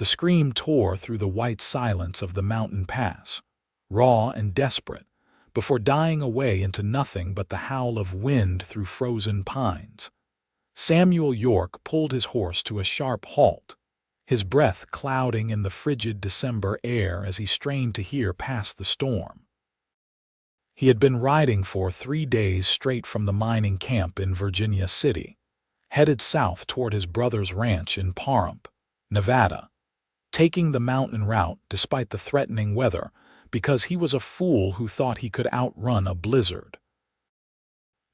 The scream tore through the white silence of the mountain pass, raw and desperate, before dying away into nothing but the howl of wind through frozen pines. Samuel York pulled his horse to a sharp halt, his breath clouding in the frigid December air as he strained to hear past the storm. He had been riding for 3 days straight from the mining camp in Virginia City, headed south toward his brother's ranch in Pahrump, Nevada, taking the mountain route despite the threatening weather because he was a fool who thought he could outrun a blizzard.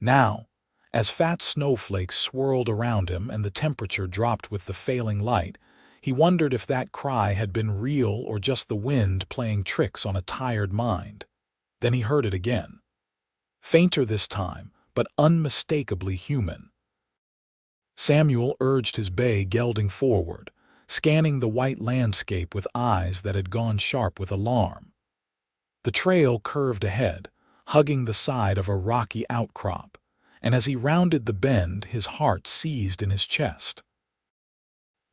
Now, as fat snowflakes swirled around him and the temperature dropped with the failing light, he wondered if that cry had been real or just the wind playing tricks on a tired mind. Then he heard it again. Fainter this time, but unmistakably human. Samuel urged his bay gelding forward, scanning the white landscape with eyes that had gone sharp with alarm. The trail curved ahead, hugging the side of a rocky outcrop, and as he rounded the bend, his heart seized in his chest.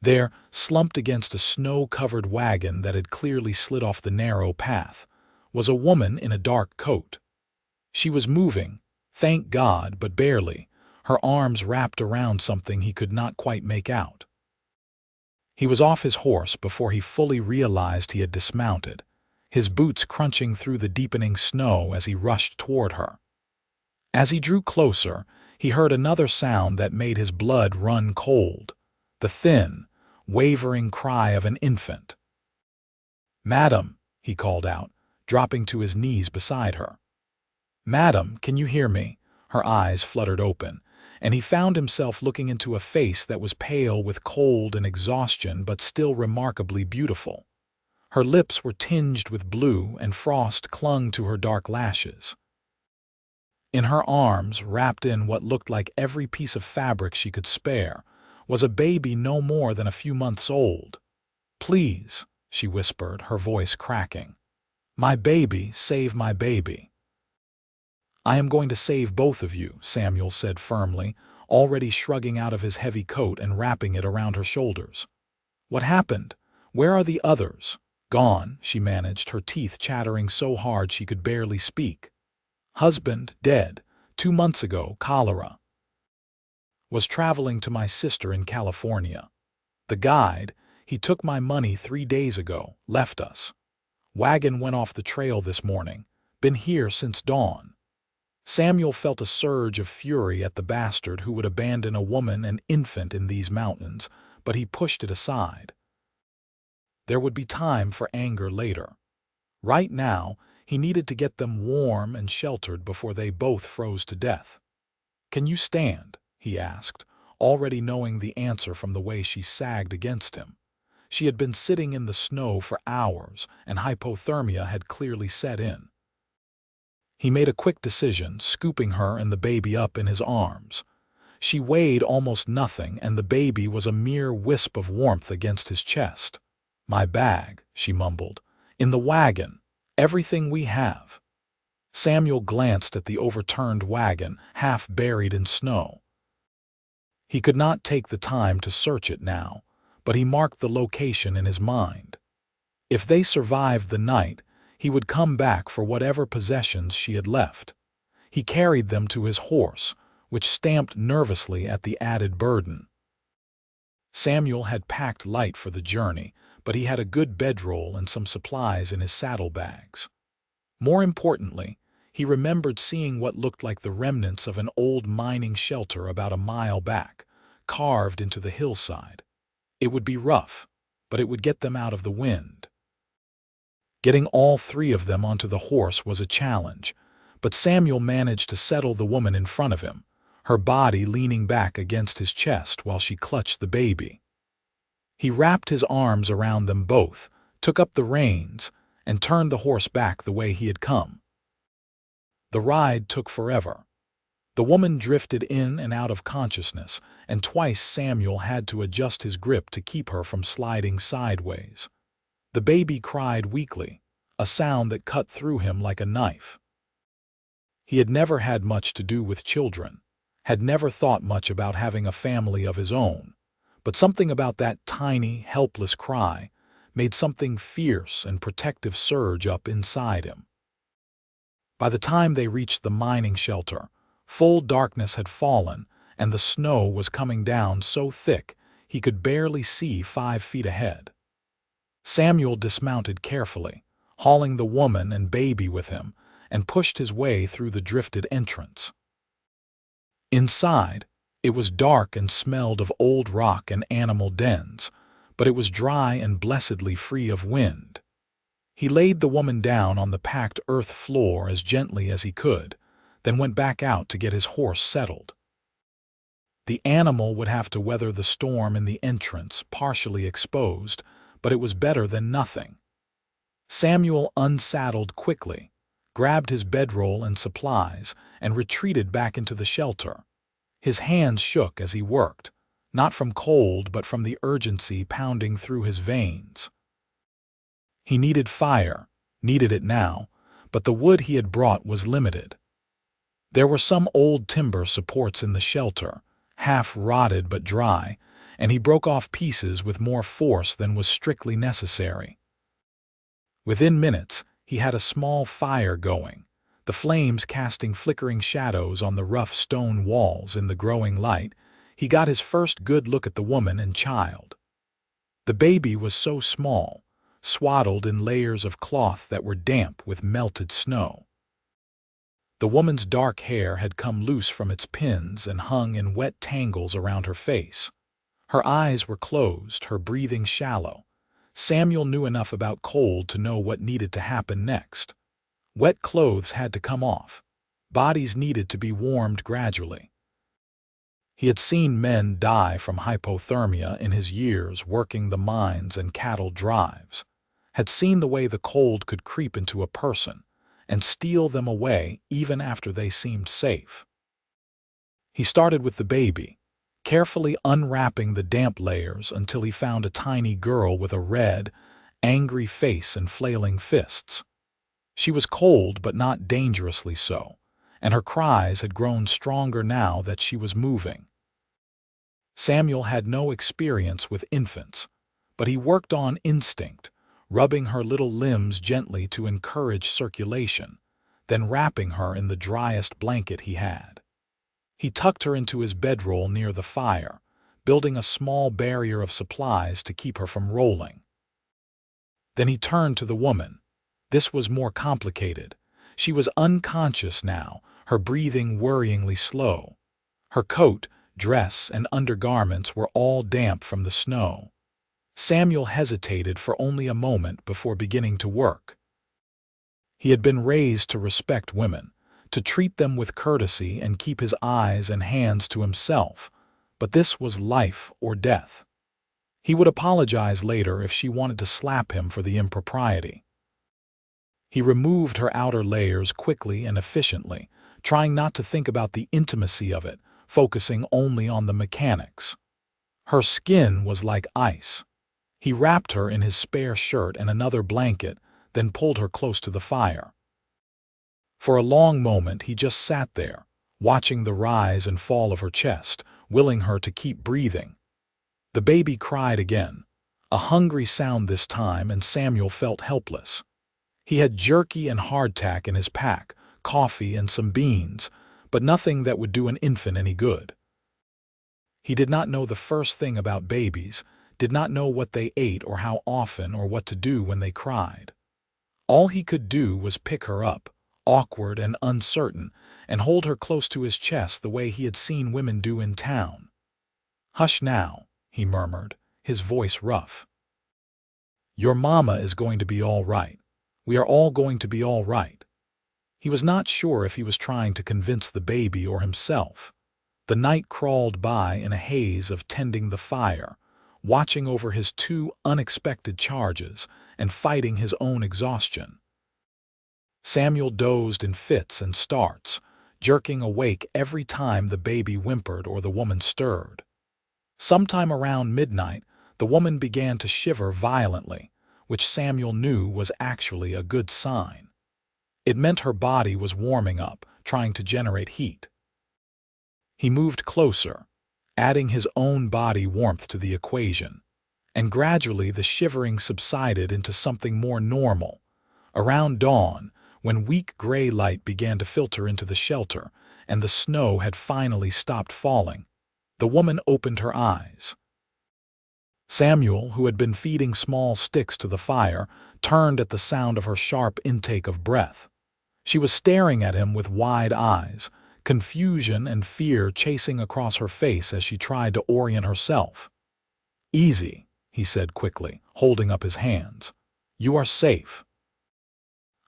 There, slumped against a snow-covered wagon that had clearly slid off the narrow path, was a woman in a dark coat. She was moving, thank God, but barely, her arms wrapped around something he could not quite make out. He was off his horse before he fully realized he had dismounted, his boots crunching through the deepening snow as he rushed toward her. As he drew closer, he heard another sound that made his blood run cold, the thin, wavering cry of an infant. "Madam," he called out, dropping to his knees beside her. "Madam, can you hear me?" Her eyes fluttered open, and he found himself looking into a face that was pale with cold and exhaustion but still remarkably beautiful. Her lips were tinged with blue and frost clung to her dark lashes. In her arms, wrapped in what looked like every piece of fabric she could spare, was a baby no more than a few months old. "Please," she whispered, her voice cracking. "My baby, save my baby." "I am going to save both of you," Samuel said firmly, already shrugging out of his heavy coat and wrapping it around her shoulders. "What happened? Where are the others?" "Gone," she managed, her teeth chattering so hard she could barely speak. "Husband, dead. 2 months ago, cholera. Was traveling to my sister in California. The guide, he took my money 3 days ago, left us. Wagon went off the trail this morning, been here since dawn." Samuel felt a surge of fury at the bastard who would abandon a woman and infant in these mountains, but he pushed it aside. There would be time for anger later. Right now, he needed to get them warm and sheltered before they both froze to death. "Can you stand?" he asked, already knowing the answer from the way she sagged against him. She had been sitting in the snow for hours, and hypothermia had clearly set in. He made a quick decision, scooping her and the baby up in his arms. She weighed almost nothing, and the baby was a mere wisp of warmth against his chest. "My bag," she mumbled. "In the wagon. Everything we have." Samuel glanced at the overturned wagon, half buried in snow. He could not take the time to search it now, but he marked the location in his mind. If they survived the night, he would come back for whatever possessions she had left. He carried them to his horse, which stamped nervously at the added burden. Samuel had packed light for the journey, but he had a good bedroll and some supplies in his saddlebags. More importantly, he remembered seeing what looked like the remnants of an old mining shelter about a mile back, carved into the hillside. It would be rough, but it would get them out of the wind. Getting all 3 of them onto the horse was a challenge, but Samuel managed to settle the woman in front of him, her body leaning back against his chest while she clutched the baby. He wrapped his arms around them both, took up the reins, and turned the horse back the way he had come. The ride took forever. The woman drifted in and out of consciousness, and twice Samuel had to adjust his grip to keep her from sliding sideways. The baby cried weakly, a sound that cut through him like a knife. He had never had much to do with children, had never thought much about having a family of his own, but something about that tiny, helpless cry, made something fierce and protective surge up inside him. By the time they reached the mining shelter, full darkness had fallen, and the snow was coming down so thick he could barely see 5 feet ahead. Samuel dismounted carefully, hauling the woman and baby with him, and pushed his way through the drifted entrance. Inside, it was dark and smelled of old rock and animal dens, but it was dry and blessedly free of wind. He laid the woman down on the packed earth floor as gently as he could, then went back out to get his horse settled. The animal would have to weather the storm in the entrance, partially exposed, but it was better than nothing. Samuel unsaddled quickly, grabbed his bedroll and supplies, and retreated back into the shelter. His hands shook as he worked, not from cold but from the urgency pounding through his veins. He needed fire, needed it now, but the wood he had brought was limited. There were some old timber supports in the shelter, half rotted but dry, and he broke off pieces with more force than was strictly necessary. Within minutes, he had a small fire going, the flames casting flickering shadows on the rough stone walls in the growing light. He got his first good look at the woman and child. The baby was so small, swaddled in layers of cloth that were damp with melted snow. The woman's dark hair had come loose from its pins and hung in wet tangles around her face. Her eyes were closed, her breathing shallow. Samuel knew enough about cold to know what needed to happen next. Wet clothes had to come off. Bodies needed to be warmed gradually. He had seen men die from hypothermia in his years working the mines and cattle drives, had seen the way the cold could creep into a person and steal them away even after they seemed safe. He started with the baby, carefully unwrapping the damp layers until he found a tiny girl with a red, angry face and flailing fists. She was cold but not dangerously so, and her cries had grown stronger now that she was moving. Samuel had no experience with infants, but he worked on instinct, rubbing her little limbs gently to encourage circulation, then wrapping her in the driest blanket he had. He tucked her into his bedroll near the fire, building a small barrier of supplies to keep her from rolling. Then he turned to the woman. This was more complicated. She was unconscious now, her breathing worryingly slow. Her coat, dress, and undergarments were all damp from the snow. Samuel hesitated for only a moment before beginning to work. He had been raised to respect women, to treat them with courtesy and keep his eyes and hands to himself, but this was life or death. He would apologize later if she wanted to slap him for the impropriety. He removed her outer layers quickly and efficiently, trying not to think about the intimacy of it, focusing only on the mechanics. Her skin was like ice. He wrapped her in his spare shirt and another blanket, then pulled her close to the fire. For a long moment he just sat there, watching the rise and fall of her chest, willing her to keep breathing. The baby cried again, a hungry sound this time, and Samuel felt helpless. He had jerky and hardtack in his pack, coffee and some beans, but nothing that would do an infant any good. He did not know the first thing about babies, did not know what they ate or how often or what to do when they cried. All he could do was pick her up, awkward and uncertain, and hold her close to his chest the way he had seen women do in town. "Hush now," he murmured, his voice rough. "Your mama is going to be all right. We are all going to be all right." He was not sure if he was trying to convince the baby or himself. The night crawled by in a haze of tending the fire, watching over his 2 unexpected charges and fighting his own exhaustion. Samuel dozed in fits and starts, jerking awake every time the baby whimpered or the woman stirred. Sometime around midnight, the woman began to shiver violently, which Samuel knew was actually a good sign. It meant her body was warming up, trying to generate heat. He moved closer, adding his own body warmth to the equation. and gradually the shivering subsided into something more normal. Around dawn, when weak gray light began to filter into the shelter, and the snow had finally stopped falling, the woman opened her eyes. Samuel, who had been feeding small sticks to the fire, turned at the sound of her sharp intake of breath. She was staring at him with wide eyes, confusion and fear chasing across her face as she tried to orient herself. "Easy," he said quickly, holding up his hands. "You are safe.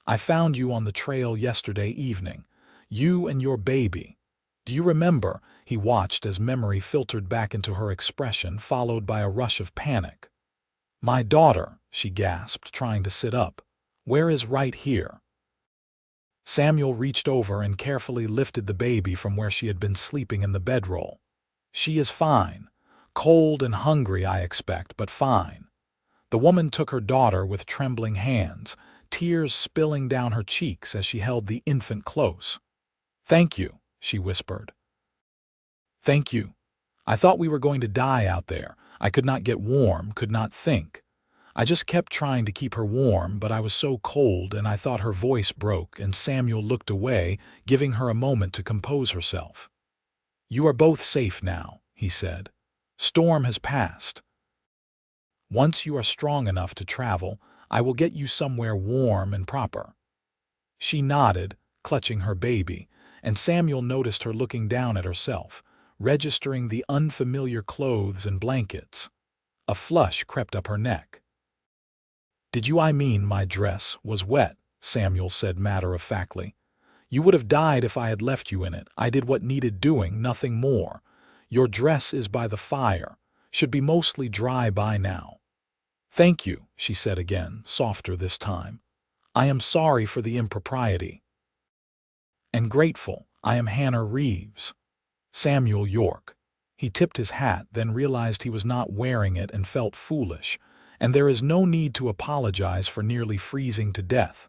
I found you on the trail yesterday evening. You and your baby. Do you remember?" He watched as memory filtered back into her expression, followed by a rush of panic. "My daughter," she gasped, trying to sit up. "Where is right here?" Samuel reached over and carefully lifted the baby from where she had been sleeping in the bedroll. "She is fine. Cold and hungry, I expect, but fine." The woman took her daughter with trembling hands, tears spilling down her cheeks as she held the infant close. "Thank you," she whispered. "Thank you. I thought we were going to die out there. I could not get warm, could not think. I just kept trying to keep her warm, but I was so cold, and I thought." Her voice broke, and Samuel looked away, giving her a moment to compose herself. "You are both safe now," he said. "Storm has passed. Once you are strong enough to travel, I will get you somewhere warm and proper." She nodded, clutching her baby, and Samuel noticed her looking down at herself, registering the unfamiliar clothes and blankets. A flush crept up her neck. I mean my dress was wet," Samuel said matter-of-factly. "You would have died if I had left you in it. I did what needed doing, nothing more. Your dress is by the fire. Should be mostly dry by now." "Thank you," she said again, softer this time. "I am sorry for the impropriety." "And grateful. I am Hannah Reeves." Samuel York. He tipped his hat, then realized he was not wearing it and felt foolish. "And there is no need to apologize for nearly freezing to death."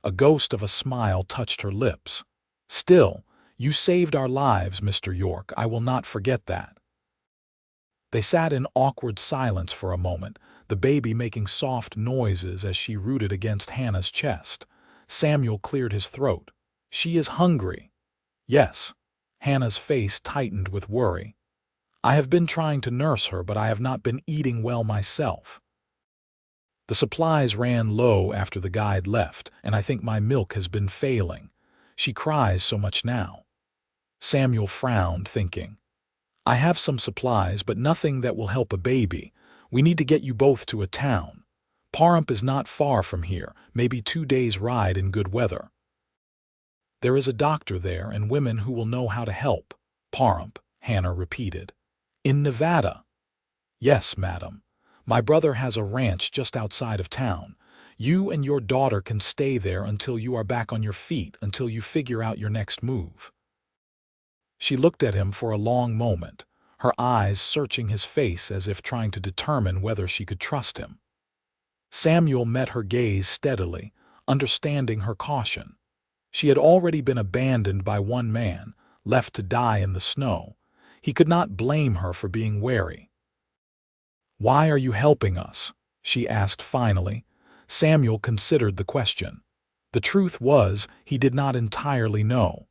A ghost of a smile touched her lips. "Still, you saved our lives, Mr. York. I will not forget that." They sat in awkward silence for a moment, the baby making soft noises as she rooted against Hannah's chest. Samuel cleared his throat. "She is hungry." "Yes." Hannah's face tightened with worry. "I have been trying to nurse her, but I have not been eating well myself. The supplies ran low after the guide left, and I think my milk has been failing. She cries so much now." Samuel frowned, thinking. "I have some supplies, but nothing that will help a baby. We need to get you both to a town. Pahrump is not far from here, maybe 2 days' ride in good weather. There is a doctor there and women who will know how to help." "Pahrump," Hannah repeated. "In Nevada?" "Yes, madam. My brother has a ranch just outside of town. You and your daughter can stay there until you are back on your feet, until you figure out your next move." She looked at him for a long moment, her eyes searching his face as if trying to determine whether she could trust him. Samuel met her gaze steadily, understanding her caution. She had already been abandoned by one man, left to die in the snow. He could not blame her for being wary. "Why are you helping us?" she asked finally. Samuel considered the question. The truth was, he did not entirely know.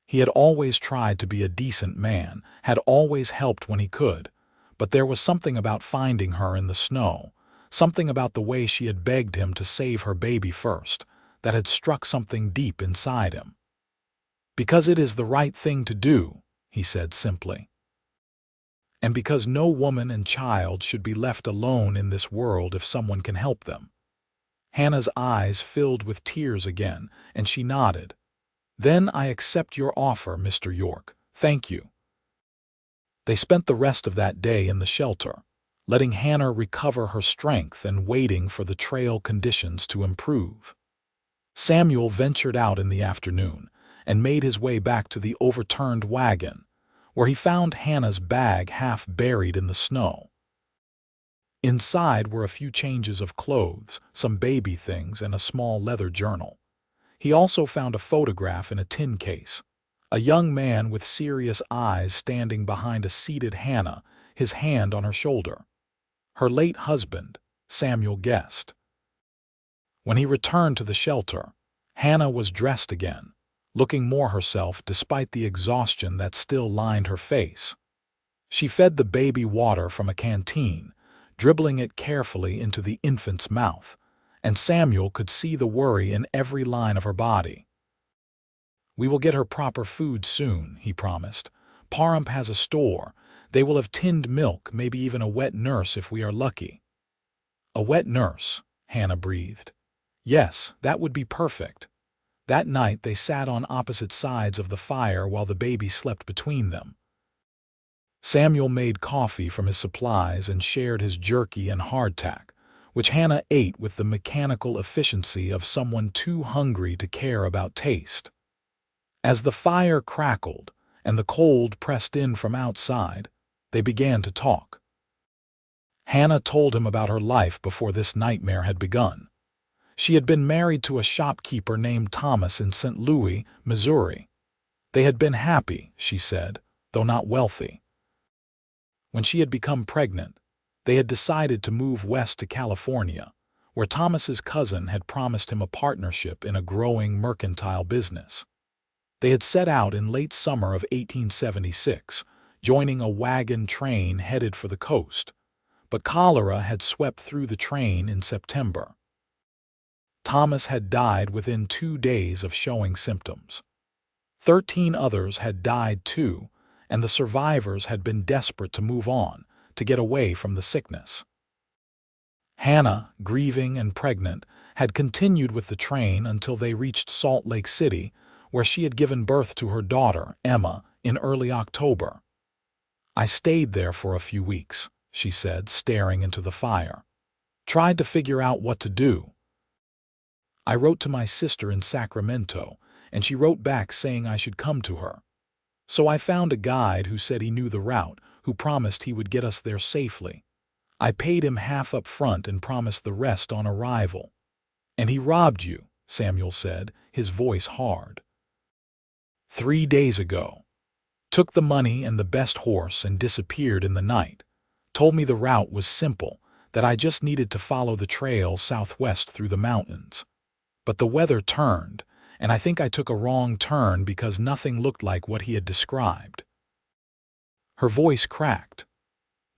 He had always tried to be a decent man, had always helped when he could, but there was something about finding her in the snow, something about the way she had begged him to save her baby first, that had struck something deep inside him. "Because it is the right thing to do," he said simply. "And because no woman and child should be left alone in this world if someone can help them." Hannah's eyes filled with tears again, and she nodded. "Then I accept your offer, Mr. York. Thank you." They spent the rest of that day in the shelter, letting Hannah recover her strength and waiting for the trail conditions to improve. Samuel ventured out in the afternoon and made his way back to the overturned wagon, where he found Hannah's bag half buried in the snow. Inside were a few changes of clothes, some baby things, and a small leather journal. He also found a photograph in a tin case. A young man with serious eyes standing behind a seated Hannah, his hand on her shoulder. Her late husband, Samuel guessed. When he returned to the shelter, Hannah was dressed again, looking more herself despite the exhaustion that still lined her face. She fed the baby water from a canteen, dribbling it carefully into the infant's mouth, and Samuel could see the worry in every line of her body. "We will get her proper food soon," he promised. "Paramp has a store. They will have tinned milk, maybe even a wet nurse if we are lucky." "A wet nurse," Hannah breathed. "Yes, that would be perfect." That night they sat on opposite sides of the fire while the baby slept between them. Samuel made coffee from his supplies and shared his jerky and hardtack, which Hannah ate with the mechanical efficiency of someone too hungry to care about taste. As the fire crackled and the cold pressed in from outside, they began to talk. Hannah told him about her life before this nightmare had begun. She had been married to a shopkeeper named Thomas in St. Louis, Missouri. They had been happy, she said, though not wealthy. When she had become pregnant, they had decided to move west to California, where Thomas's cousin had promised him a partnership in a growing mercantile business. They had set out in late summer of 1876, joining a wagon train headed for the coast, but cholera had swept through the train in September. Thomas had died within 2 days of showing symptoms. 13 others had died too, and the survivors had been desperate to move on, to get away from the sickness. Hannah, grieving and pregnant, had continued with the train until they reached Salt Lake City, where she had given birth to her daughter, Emma, in early October. "I stayed there for a few weeks," she said, staring into the fire. "Tried to figure out what to do. I wrote to my sister in Sacramento, and she wrote back saying I should come to her. So I found a guide who said he knew the route, who promised he would get us there safely. I paid him half up front and promised the rest on arrival." "And he robbed you," Samuel said, his voice hard. "3 days ago. Took the money and the best horse and disappeared in the night. Told me the route was simple, that I just needed to follow the trail southwest through the mountains. But the weather turned, and I think I took a wrong turn because nothing looked like what he had described." Her voice cracked.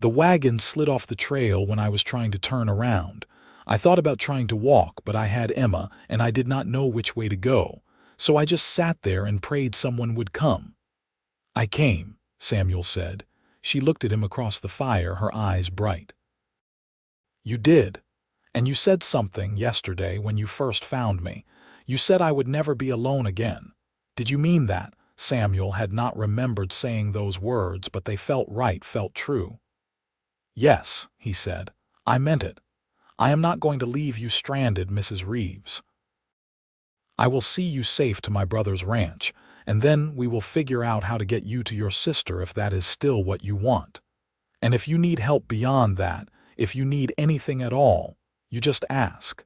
"The wagon slid off the trail when I was trying to turn around. I thought about trying to walk, but I had Emma, and I did not know which way to go, so I just sat there and prayed someone would come." "I came," Samuel said. She looked at him across the fire, her eyes bright. "You did. And you said something yesterday when you first found me. You said I would never be alone again. Did you mean that?" Samuel had not remembered saying those words, but they felt right, felt true. "Yes," he said. "I meant it. I am not going to leave you stranded, Mrs. Reeves. I will see you safe to my brother's ranch, and then we will figure out how to get you to your sister if that is still what you want. And if you need help beyond that, if you need anything at all, you just ask."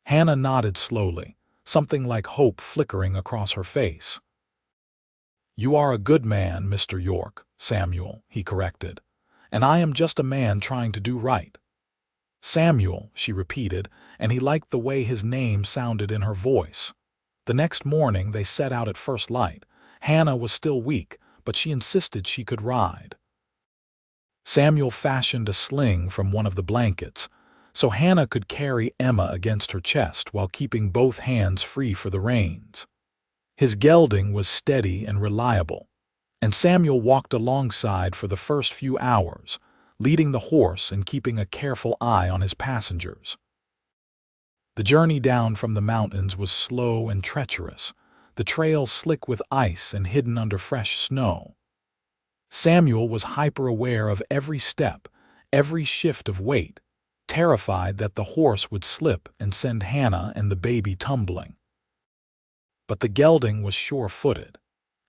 Hannah nodded slowly, something like hope flickering across her face. "You are a good man, Mr. York, Samuel," he corrected, "and I am just a man trying to do right." "Samuel," she repeated, and he liked the way his name sounded in her voice. The next morning they set out at first light. Hannah was still weak, but she insisted she could ride. Samuel fashioned a sling from one of the blankets, so Hannah could carry Emma against her chest while keeping both hands free for the reins. His gelding was steady and reliable, and Samuel walked alongside for the first few hours, leading the horse and keeping a careful eye on his passengers. The journey down from the mountains was slow and treacherous, the trail slick with ice and hidden under fresh snow. Samuel was hyper-aware of every step, every shift of weight, terrified that the horse would slip and send Hannah and the baby tumbling. But the gelding was sure-footed,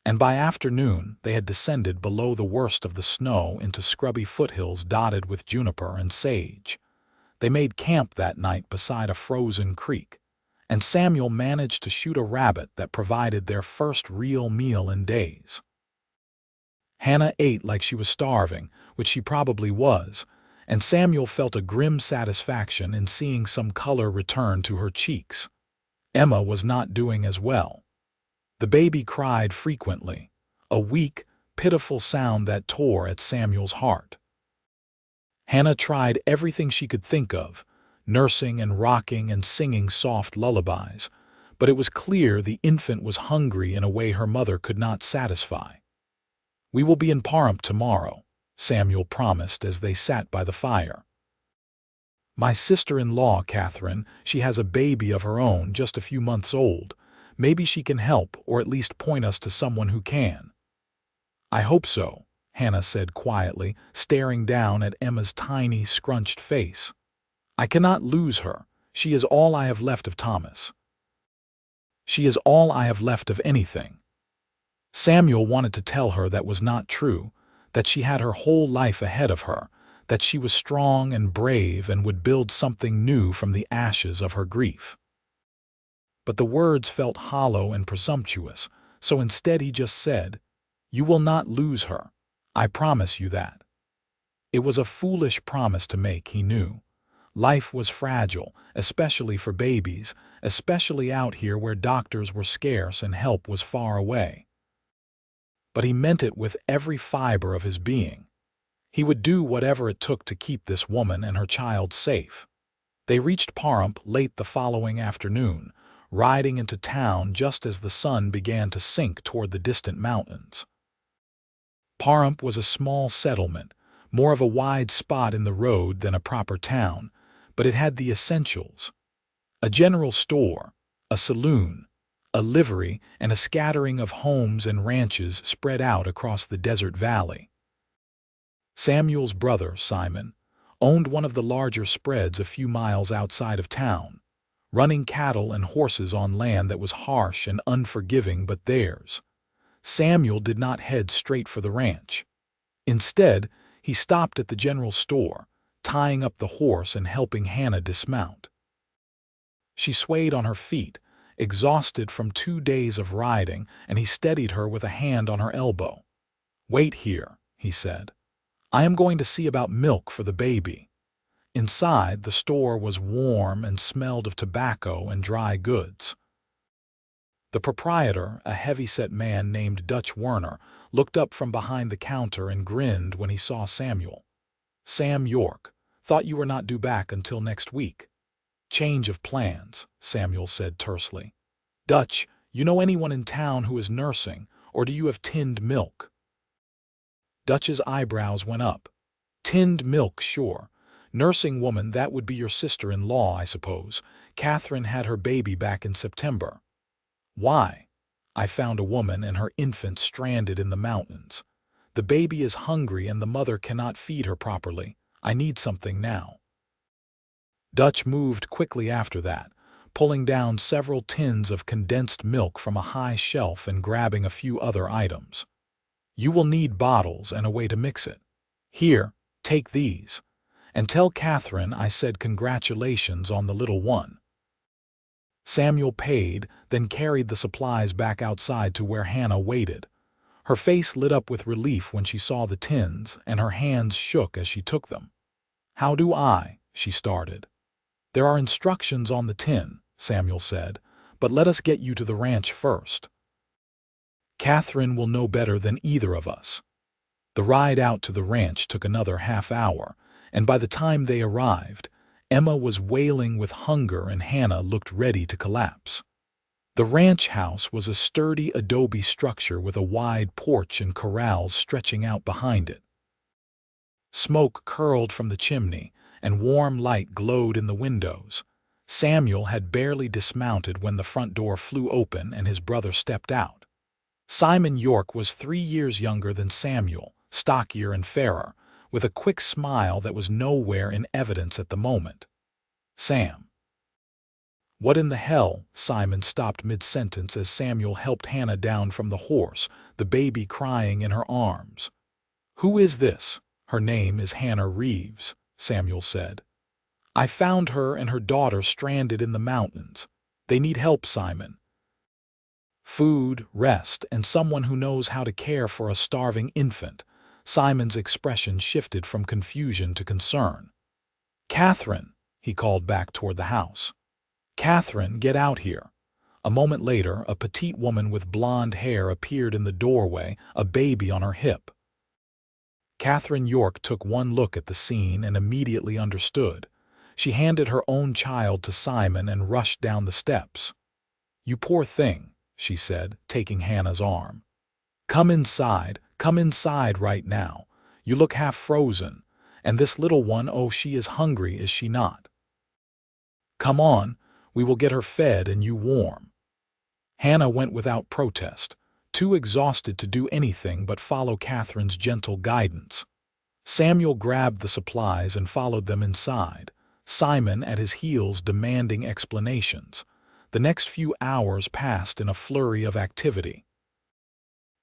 and by afternoon they had descended below the worst of the snow into scrubby foothills dotted with juniper and sage. They made camp that night beside a frozen creek, and Samuel managed to shoot a rabbit that provided their first real meal in days. Hannah ate like she was starving, which she probably was, and Samuel felt a grim satisfaction in seeing some color return to her cheeks. Emma was not doing as well. The baby cried frequently, a weak, pitiful sound that tore at Samuel's heart. Hannah tried everything she could think of, nursing and rocking and singing soft lullabies, but it was clear the infant was hungry in a way her mother could not satisfy. "We will be in Pahrump tomorrow," Samuel promised as they sat by the fire. "My sister-in-law, Catherine, she has a baby of her own, just a few months old. Maybe she can help, or at least point us to someone who can." "I hope so," Hannah said quietly, staring down at Emma's tiny, scrunched face. "I cannot lose her. She is all I have left of Thomas. She is all I have left of anything." Samuel wanted to tell her that was not true, that she had her whole life ahead of her, that she was strong and brave and would build something new from the ashes of her grief. But the words felt hollow and presumptuous, so instead he just said, "You will not lose her. I promise you that." It was a foolish promise to make, he knew. Life was fragile, especially for babies, especially out here where doctors were scarce and help was far away. But he meant it with every fiber of his being. He would do whatever it took to keep this woman and her child safe. They reached Pahrump late the following afternoon, riding into town just as the sun began to sink toward the distant mountains. Pahrump was a small settlement, more of a wide spot in the road than a proper town, but it had the essentials: a general store, a saloon, a livery, and a scattering of homes and ranches spread out across the desert valley. Samuel's brother, Simon, owned one of the larger spreads a few miles outside of town, running cattle and horses on land that was harsh and unforgiving but theirs. Samuel did not head straight for the ranch. Instead, he stopped at the general store, tying up the horse and helping Hannah dismount. She swayed on her feet, exhausted from 2 days of riding, and he steadied her with a hand on her elbow. "Wait here," he said. "I am going to see about milk for the baby." Inside, the store was warm and smelled of tobacco and dry goods. The proprietor, a heavy-set man named Dutch Werner, looked up from behind the counter and grinned when he saw Samuel. "Sam York, thought you were not due back until next week." "Change of plans," Samuel said tersely. "Dutch, you know anyone in town who is nursing, or do you have tinned milk?" Dutch's eyebrows went up. "Tinned milk, sure. Nursing woman, that would be your sister-in-law, I suppose. Catherine had her baby back in September." "Why?" "I found a woman and her infant stranded in the mountains. The baby is hungry and the mother cannot feed her properly. I need something now." Dutch moved quickly after that, pulling down several tins of condensed milk from a high shelf and grabbing a few other items. "You will need bottles and a way to mix it. Here, take these. And tell Catherine I said congratulations on the little one." Samuel paid, then carried the supplies back outside to where Hannah waited. Her face lit up with relief when she saw the tins, and her hands shook as she took them. "How do I?" she started. "There are instructions on the tin," Samuel said, "but let us get you to the ranch first. Catherine will know better than either of us." The ride out to the ranch took another half-hour, and by the time they arrived, Emma was wailing with hunger and Hannah looked ready to collapse. The ranch house was a sturdy adobe structure with a wide porch and corrals stretching out behind it. Smoke curled from the chimney, and warm light glowed in the windows. Samuel had barely dismounted when the front door flew open and his brother stepped out. Simon York was 3 years younger than Samuel, stockier and fairer, with a quick smile that was nowhere in evidence at the moment. "Sam." "What in the hell?" Simon stopped mid-sentence as Samuel helped Hannah down from the horse, the baby crying in her arms. "Who is this?" "Her name is Hannah Reeves," Samuel said. "I found her and her daughter stranded in the mountains. They need help, Simon. Food, rest, and someone who knows how to care for a starving infant," Simon's expression shifted from confusion to concern. "Catherine," he called back toward the house. "Catherine, get out here." A moment later, a petite woman with blonde hair appeared in the doorway, a baby on her hip. Catherine York took one look at the scene and immediately understood. She handed her own child to Simon and rushed down the steps. "You poor thing," she said, taking Hannah's arm. Come inside right now. You look half frozen. And this little one, oh, she is hungry, is she not? Come on, we will get her fed and you warm." Hannah went without protest, too exhausted to do anything but follow Catherine's gentle guidance. Samuel grabbed the supplies and followed them inside, Simon at his heels demanding explanations. The next few hours passed in a flurry of activity.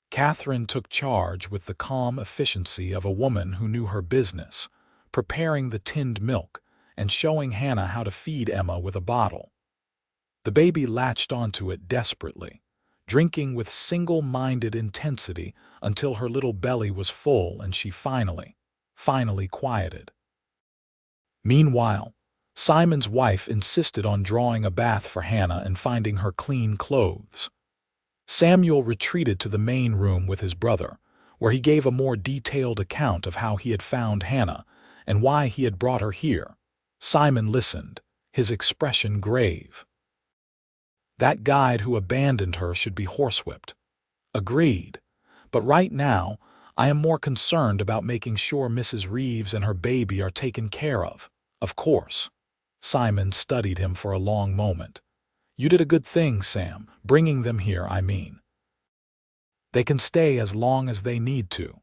Catherine took charge with the calm efficiency of a woman who knew her business, preparing the tinned milk and showing Hannah how to feed Emma with a bottle. The baby latched onto it desperately, drinking with single-minded intensity until her little belly was full and she finally quieted. Meanwhile, Simon's wife insisted on drawing a bath for Hannah and finding her clean clothes. Samuel retreated to the main room with his brother, where he gave a more detailed account of how he had found Hannah and why he had brought her here. Simon listened, his expression grave. "That guide who abandoned her should be horsewhipped." "Agreed. But right now, I am more concerned about making sure Mrs. Reeves and her baby are taken care of." "Of course." Simon studied him for a long moment. "You did a good thing, Sam, bringing them here, I mean. They can stay as long as they need to."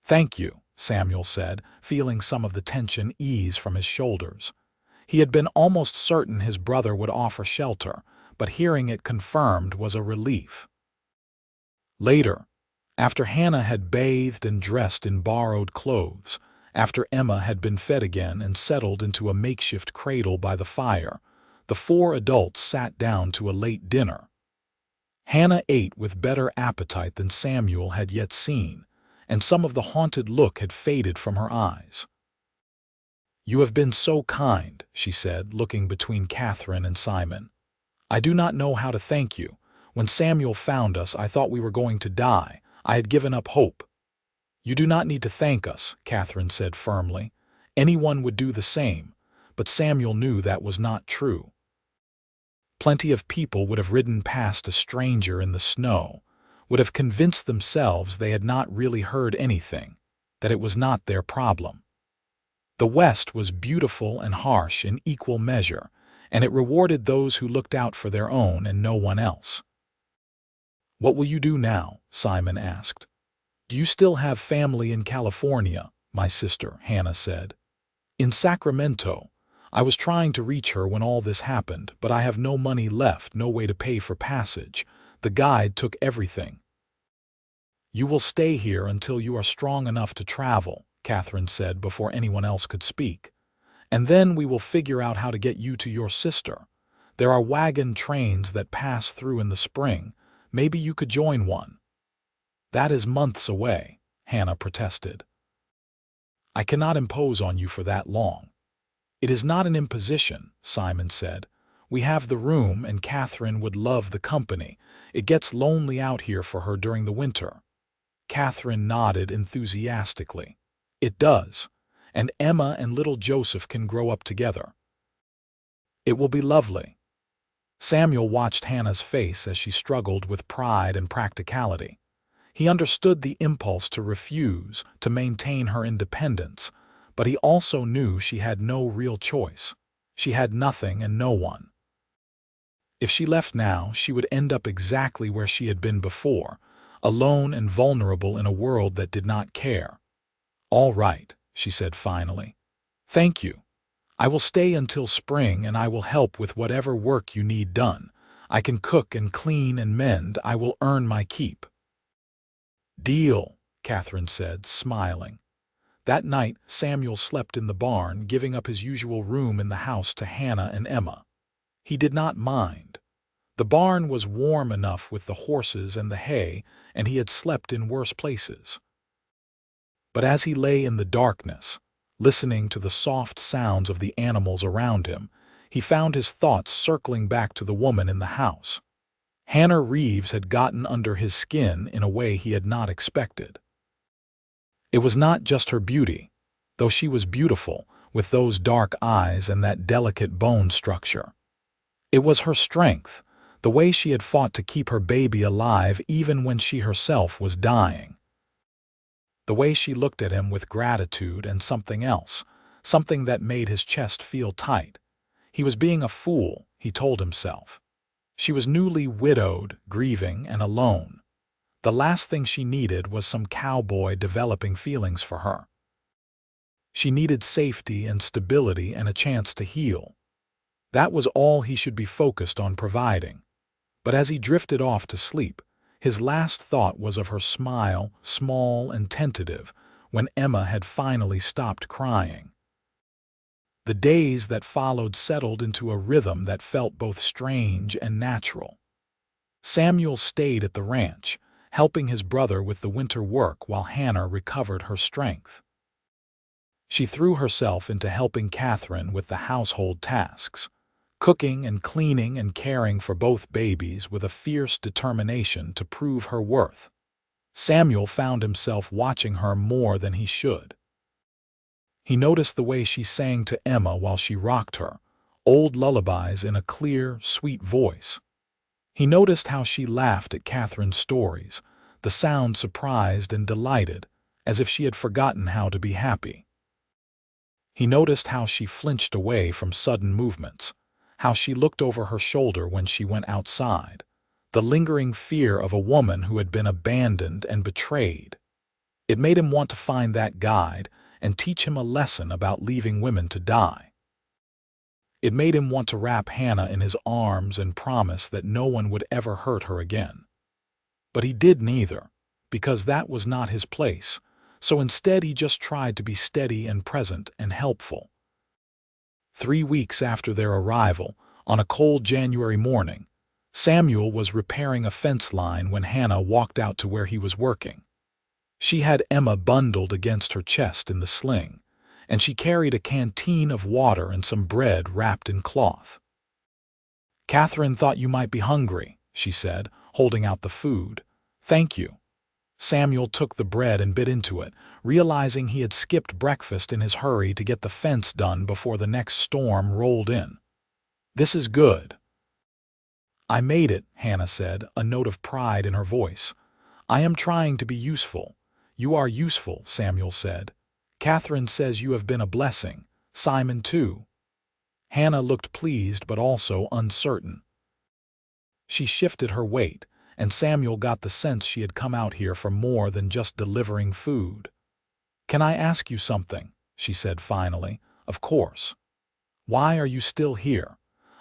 "Thank you," Samuel said, feeling some of the tension ease from his shoulders. He had been almost certain his brother would offer shelter, but hearing it confirmed was a relief. Later, after Hannah had bathed and dressed in borrowed clothes, after Emma had been fed again and settled into a makeshift cradle by the fire, the four adults sat down to a late dinner. Hannah ate with better appetite than Samuel had yet seen, and some of the haunted look had faded from her eyes. "You have been so kind," she said, looking between Catherine and Simon. "I do not know how to thank you. When Samuel found us, I thought we were going to die. I had given up hope." "You do not need to thank us," Catherine said firmly. "Anyone would do the same," but Samuel knew that was not true. Plenty of people would have ridden past a stranger in the snow, would have convinced themselves they had not really heard anything, that it was not their problem. The West was beautiful and harsh in equal measure, and it rewarded those who looked out for their own and no one else. "What will you do now?" Simon asked. "Do you still have family in California?" "My sister," Hannah said. "In Sacramento. I was trying to reach her when all this happened, but I have no money left, no way to pay for passage. The guide took everything." "You will stay here until you are strong enough to travel," Catherine said before anyone else could speak. "And then we will figure out how to get you to your sister. There are wagon trains that pass through in the spring. Maybe you could join one." "That is months away," Hannah protested. "I cannot impose on you for that long." "It is not an imposition," Simon said. "We have the room and Catherine would love the company. It gets lonely out here for her during the winter." Catherine nodded enthusiastically. "It does. And Emma and little Joseph can grow up together." "It will be lovely." Samuel watched Hannah's face as she struggled with pride and practicality. He understood the impulse to refuse, to maintain her independence, but he also knew she had no real choice. She had nothing and no one. If she left now, she would end up exactly where she had been before, alone and vulnerable in a world that did not care. "All right," she said finally. "Thank you. I will stay until spring and I will help with whatever work you need done. I can cook and clean and mend. I will earn my keep." "Deal," Catherine said, smiling. That night, Samuel slept in the barn, giving up his usual room in the house to Hannah and Emma. He did not mind. The barn was warm enough with the horses and the hay, and he had slept in worse places. But as he lay in the darkness, listening to the soft sounds of the animals around him, he found his thoughts circling back to the woman in the house. Hannah Reeves had gotten under his skin in a way he had not expected. It was not just her beauty, though she was beautiful, with those dark eyes and that delicate bone structure. It was her strength, the way she had fought to keep her baby alive even when she herself was dying. The way she looked at him with gratitude and something else, something that made his chest feel tight. He was being a fool, he told himself. She was newly widowed, grieving, and alone. The last thing she needed was some cowboy developing feelings for her. She needed safety and stability and a chance to heal. That was all he should be focused on providing. But as he drifted off to sleep, his last thought was of her smile, small and tentative, when Emma had finally stopped crying. The days that followed settled into a rhythm that felt both strange and natural. Samuel stayed at the ranch, helping his brother with the winter work while Hannah recovered her strength. She threw herself into helping Catherine with the household tasks, cooking and cleaning and caring for both babies with a fierce determination to prove her worth. Samuel found himself watching her more than he should. He noticed the way she sang to Emma while she rocked her, old lullabies in a clear, sweet voice. He noticed how she laughed at Catherine's stories, the sound surprised and delighted, as if she had forgotten how to be happy. He noticed how she flinched away from sudden movements, how she looked over her shoulder when she went outside, the lingering fear of a woman who had been abandoned and betrayed. It made him want to find that guide and teach him a lesson about leaving women to die. It made him want to wrap Hannah in his arms and promise that no one would ever hurt her again. But he did neither, because that was not his place, so instead he just tried to be steady and present and helpful. 3 weeks after their arrival, on a cold January morning, Samuel was repairing a fence line when Hannah walked out to where he was working. She had Emma bundled against her chest in the sling, and she carried a canteen of water and some bread wrapped in cloth. "Catherine thought you might be hungry," she said, holding out the food. "Thank you." Samuel took the bread and bit into it, realizing he had skipped breakfast in his hurry to get the fence done before the next storm rolled in. "This is good." "I made it," Hannah said, a note of pride in her voice. "I am trying to be useful." "You are useful," Samuel said. "Catherine says you have been a blessing. Simon too." Hannah looked pleased but also uncertain. She shifted her weight, and Samuel got the sense she had come out here for more than just delivering food. "Can I ask you something?" she said finally. "Of course." "Why are you still here?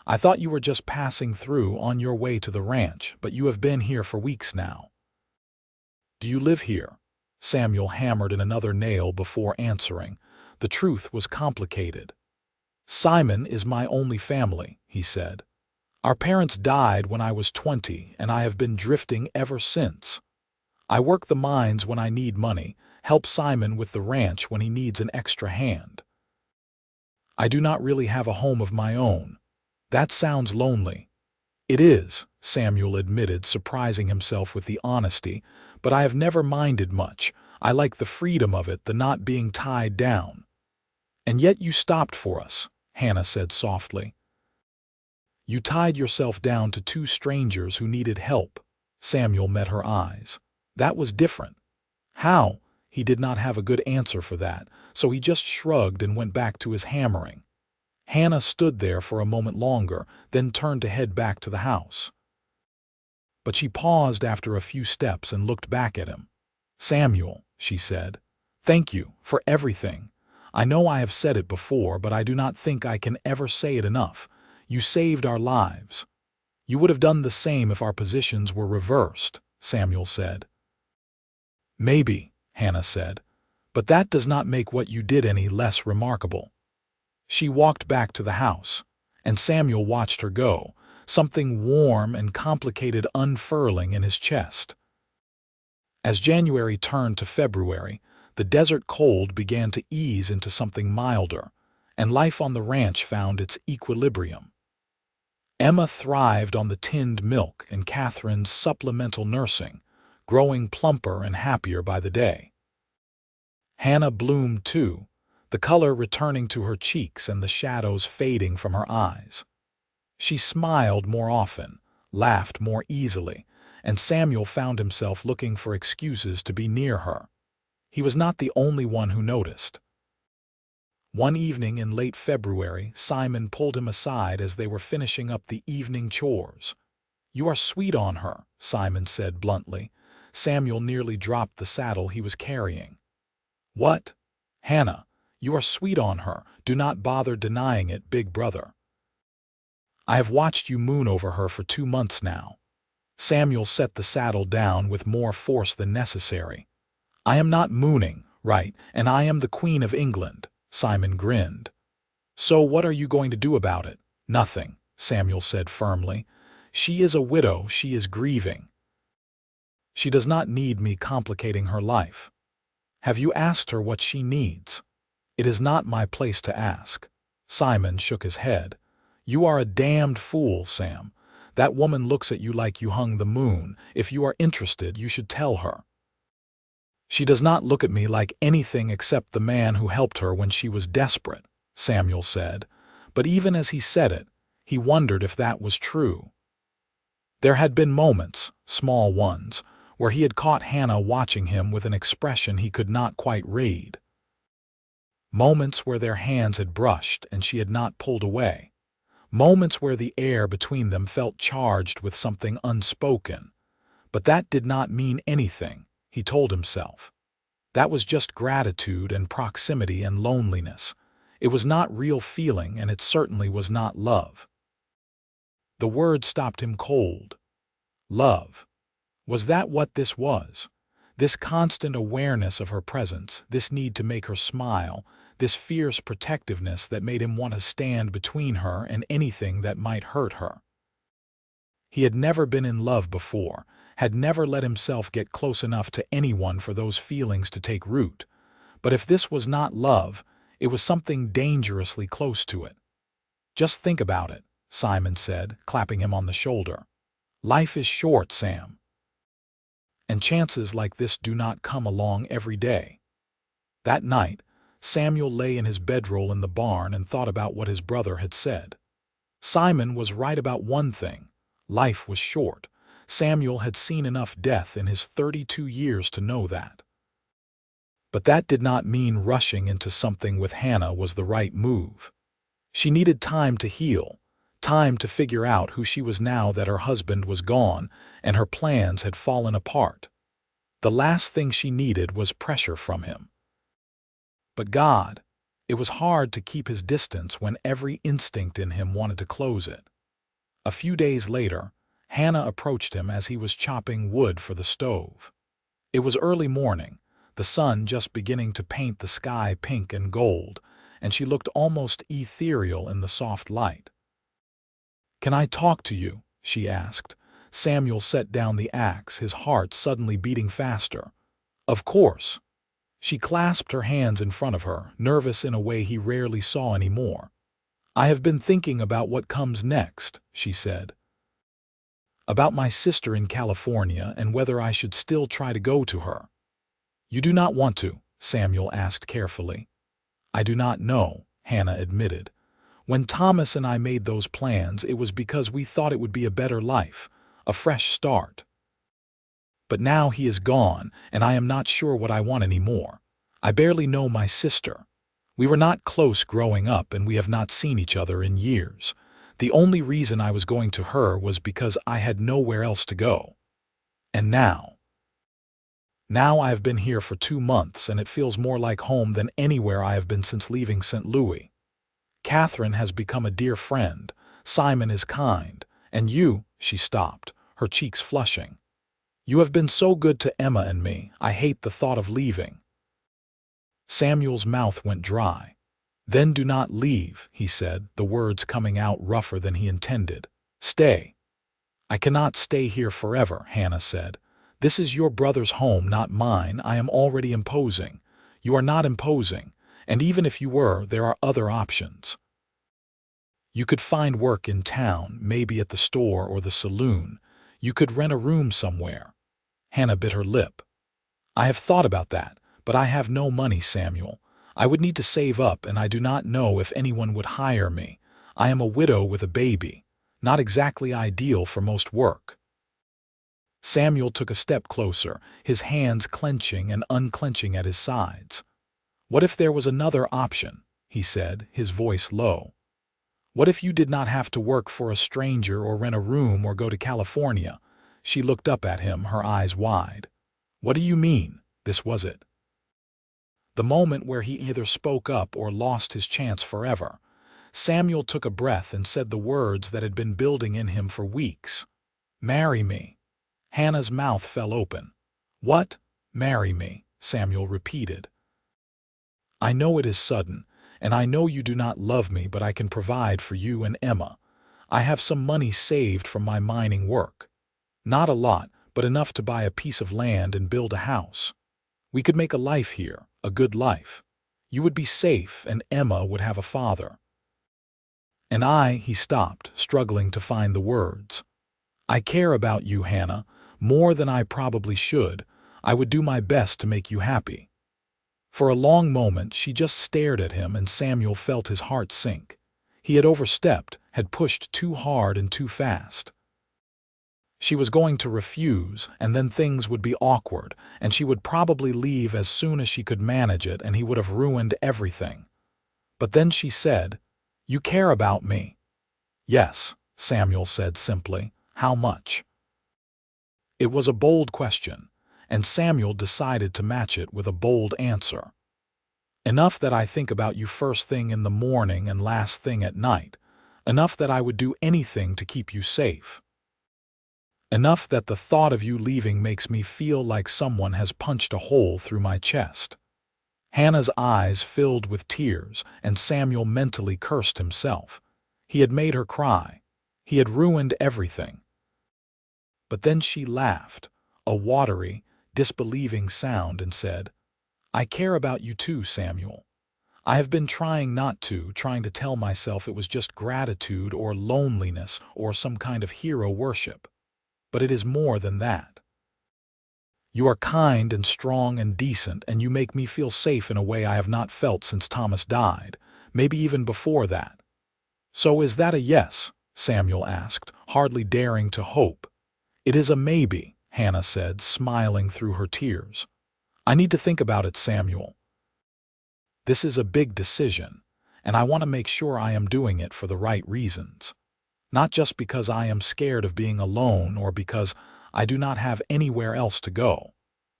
I thought you were just passing through on your way to the ranch, but you have been here for weeks now." "Do you live here?" Samuel hammered in another nail before answering. The truth was complicated. "Simon is my only family," he said. "Our parents died when I was 20, and I have been drifting ever since. I work the mines when I need money, help Simon with the ranch when he needs an extra hand. I do not really have a home of my own. That sounds lonely." "It is," Samuel admitted, surprising himself with the honesty, "but I have never minded much. I like the freedom of it, the not being tied down." "And yet you stopped for us," Hannah said softly. "You tied yourself down to 2 strangers who needed help." Samuel met her eyes. "That was different." "How?" He did not have a good answer for that, so he just shrugged and went back to his hammering. Hannah stood there for a moment longer, then turned to head back to the house. But she paused after a few steps and looked back at him. "Samuel," she said, "thank you for everything. I know I have said it before, but I do not think I can ever say it enough. You saved our lives." "You would have done the same if our positions were reversed," Samuel said. "Maybe," Hannah said, "but that does not make what you did any less remarkable." She walked back to the house, and Samuel watched her go, something warm and complicated unfurling in his chest. As January turned to February, The desert cold began to ease into something milder, and life on the ranch found its equilibrium. Emma thrived on the tinned milk and Catherine's supplemental nursing, growing plumper and happier by the day. Hannah bloomed too, the color returning to her cheeks and the shadows fading from her eyes. She smiled more often, laughed more easily, and Samuel found himself looking for excuses to be near her. He was not the only one who noticed. One evening in late February, Simon pulled him aside as they were finishing up the evening chores. "You are sweet on her," Simon said bluntly. Samuel nearly dropped the saddle he was carrying. "What? Hannah, you are sweet on her. Do not bother denying it, big brother. I have watched you moon over her for 2 months now." Samuel set the saddle down with more force than necessary. "I am not mooning, right, and I am the Queen of England," Simon grinned. "So what are you going to do about it?" "Nothing," Samuel said firmly. "She is a widow, she is grieving. She does not need me complicating her life. Have you asked her what she needs?" "It is not my place to ask." Simon shook his head. "You are a damned fool, Sam. That woman looks at you like you hung the moon. If you are interested, you should tell her." "She does not look at me like anything except the man who helped her when she was desperate," Samuel said. But even as he said it, he wondered if that was true. There had been moments, small ones, where he had caught Hannah watching him with an expression he could not quite read. Moments where their hands had brushed and she had not pulled away. Moments where the air between them felt charged with something unspoken. But that did not mean anything, he told himself. That was just gratitude and proximity and loneliness. It was not real feeling, and it certainly was not love. The word stopped him cold. Love. Was that what this was? This constant awareness of her presence, this need to make her smile, this fierce protectiveness that made him want to stand between her and anything that might hurt her. He had never been in love before, had never let himself get close enough to anyone for those feelings to take root. But if this was not love, it was something dangerously close to it. "Just think about it," Simon said, clapping him on the shoulder. "Life is short, Sam. And chances like this do not come along every day." That night, Samuel lay in his bedroll in the barn and thought about what his brother had said. Simon was right about one thing. Life was short. Samuel had seen enough death in his 32 years to know that. But that did not mean rushing into something with Hannah was the right move. She needed time to heal, time to figure out who she was now that her husband was gone and her plans had fallen apart. The last thing she needed was pressure from him. But God, it was hard to keep his distance when every instinct in him wanted to close it. A few days later, Hannah approached him as he was chopping wood for the stove. It was early morning, the sun just beginning to paint the sky pink and gold, and she looked almost ethereal in the soft light. "Can I talk to you?" she asked. Samuel set down the axe, his heart suddenly beating faster. "Of course." She clasped her hands in front of her, nervous in a way he rarely saw anymore. "I have been thinking about what comes next," she said. "About my sister in California and whether I should still try to go to her." "You do not want to?" Samuel asked carefully. "I do not know," Hannah admitted. "When Thomas and I made those plans, it was because we thought it would be a better life, a fresh start. But now he is gone, and I am not sure what I want anymore. I barely know my sister. We were not close growing up, and we have not seen each other in years. The only reason I was going to her was because I had nowhere else to go. And now I have been here for 2 months, and it feels more like home than anywhere I have been since leaving St. Louis. Catherine has become a dear friend. Simon is kind. And you," she stopped, her cheeks flushing. "You have been so good to Emma and me. I hate the thought of leaving." Samuel's mouth went dry. "Then do not leave," he said, the words coming out rougher than he intended. "Stay." "I cannot stay here forever," Hannah said. "This is your brother's home, not mine. I am already imposing. You are not imposing, and even if you were, there are other options. You could find work in town, maybe at the store or the saloon. You could rent a room somewhere. Hannah bit her lip. I have thought about that, but I have no money, Samuel. I would need to save up, and I do not know if anyone would hire me. I am a widow with a baby. Not exactly ideal for most work. Samuel took a step closer, his hands clenching and unclenching at his sides. What if there was another option? He said, his voice low. What if you did not have to work for a stranger or rent a room or go to California? She looked up at him, her eyes wide. What do you mean? This was it. The moment where he either spoke up or lost his chance forever. Samuel took a breath and said the words that had been building in him for weeks. Marry me. Hannah's mouth fell open. What? Marry me, Samuel repeated. I know it is sudden, and I know you do not love me, but I can provide for you and Emma. I have some money saved from my mining work. Not a lot, but enough to buy a piece of land and build a house. We could make a life here, a good life. You would be safe, and Emma would have a father. And he stopped, struggling to find the words. I care about you, Hannah, more than I probably should. I would do my best to make you happy. For a long moment she just stared at him, and Samuel felt his heart sink. He had overstepped, had pushed too hard and too fast. She was going to refuse, and then things would be awkward, and she would probably leave as soon as she could manage it, and he would have ruined everything. But then she said, You care about me. Yes, Samuel said simply. How much? It was a bold question, and Samuel decided to match it with a bold answer. Enough that I think about you first thing in the morning and last thing at night. Enough that I would do anything to keep you safe. Enough that the thought of you leaving makes me feel like someone has punched a hole through my chest. Hannah's eyes filled with tears, and Samuel mentally cursed himself. He had made her cry. He had ruined everything. But then she laughed, a watery, disbelieving sound, and said, I care about you too, Samuel. I have been trying not to, trying to tell myself it was just gratitude or loneliness or some kind of hero worship. But it is more than that. You are kind and strong and decent, and you make me feel safe in a way I have not felt since Thomas died, maybe even before that. So is that a yes? Samuel asked, hardly daring to hope. It is a maybe, Hannah said, smiling through her tears. I need to think about it, Samuel. This is a big decision, and I want to make sure I am doing it for the right reasons. Not just because I am scared of being alone or because I do not have anywhere else to go,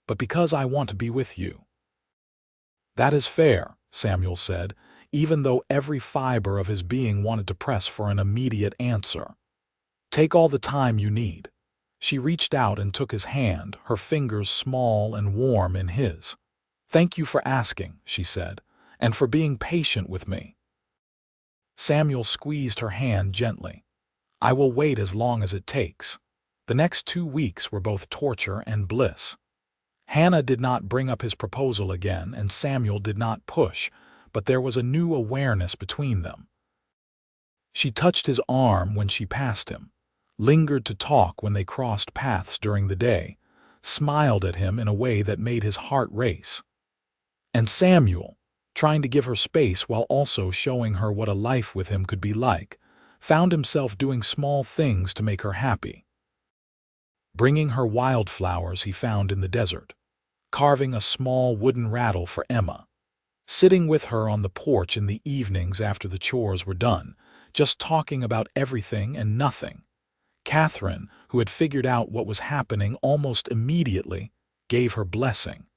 but because I want to be with you. That is fair, Samuel said, even though every fiber of his being wanted to press for an immediate answer. Take all the time you need. She reached out and took his hand, her fingers small and warm in his. Thank you for asking, she said, and for being patient with me. Samuel squeezed her hand gently. I will wait as long as it takes. The next 2 weeks were both torture and bliss. Hannah did not bring up his proposal again, and Samuel did not push, but there was a new awareness between them. She touched his arm when she passed him, lingered to talk when they crossed paths during the day, smiled at him in a way that made his heart race. And Samuel, trying to give her space while also showing her what a life with him could be like, found himself doing small things to make her happy. Bringing her wildflowers he found in the desert, carving a small wooden rattle for Emma, sitting with her on the porch in the evenings after the chores were done, just talking about everything and nothing. Catherine, who had figured out what was happening almost immediately, gave her blessing.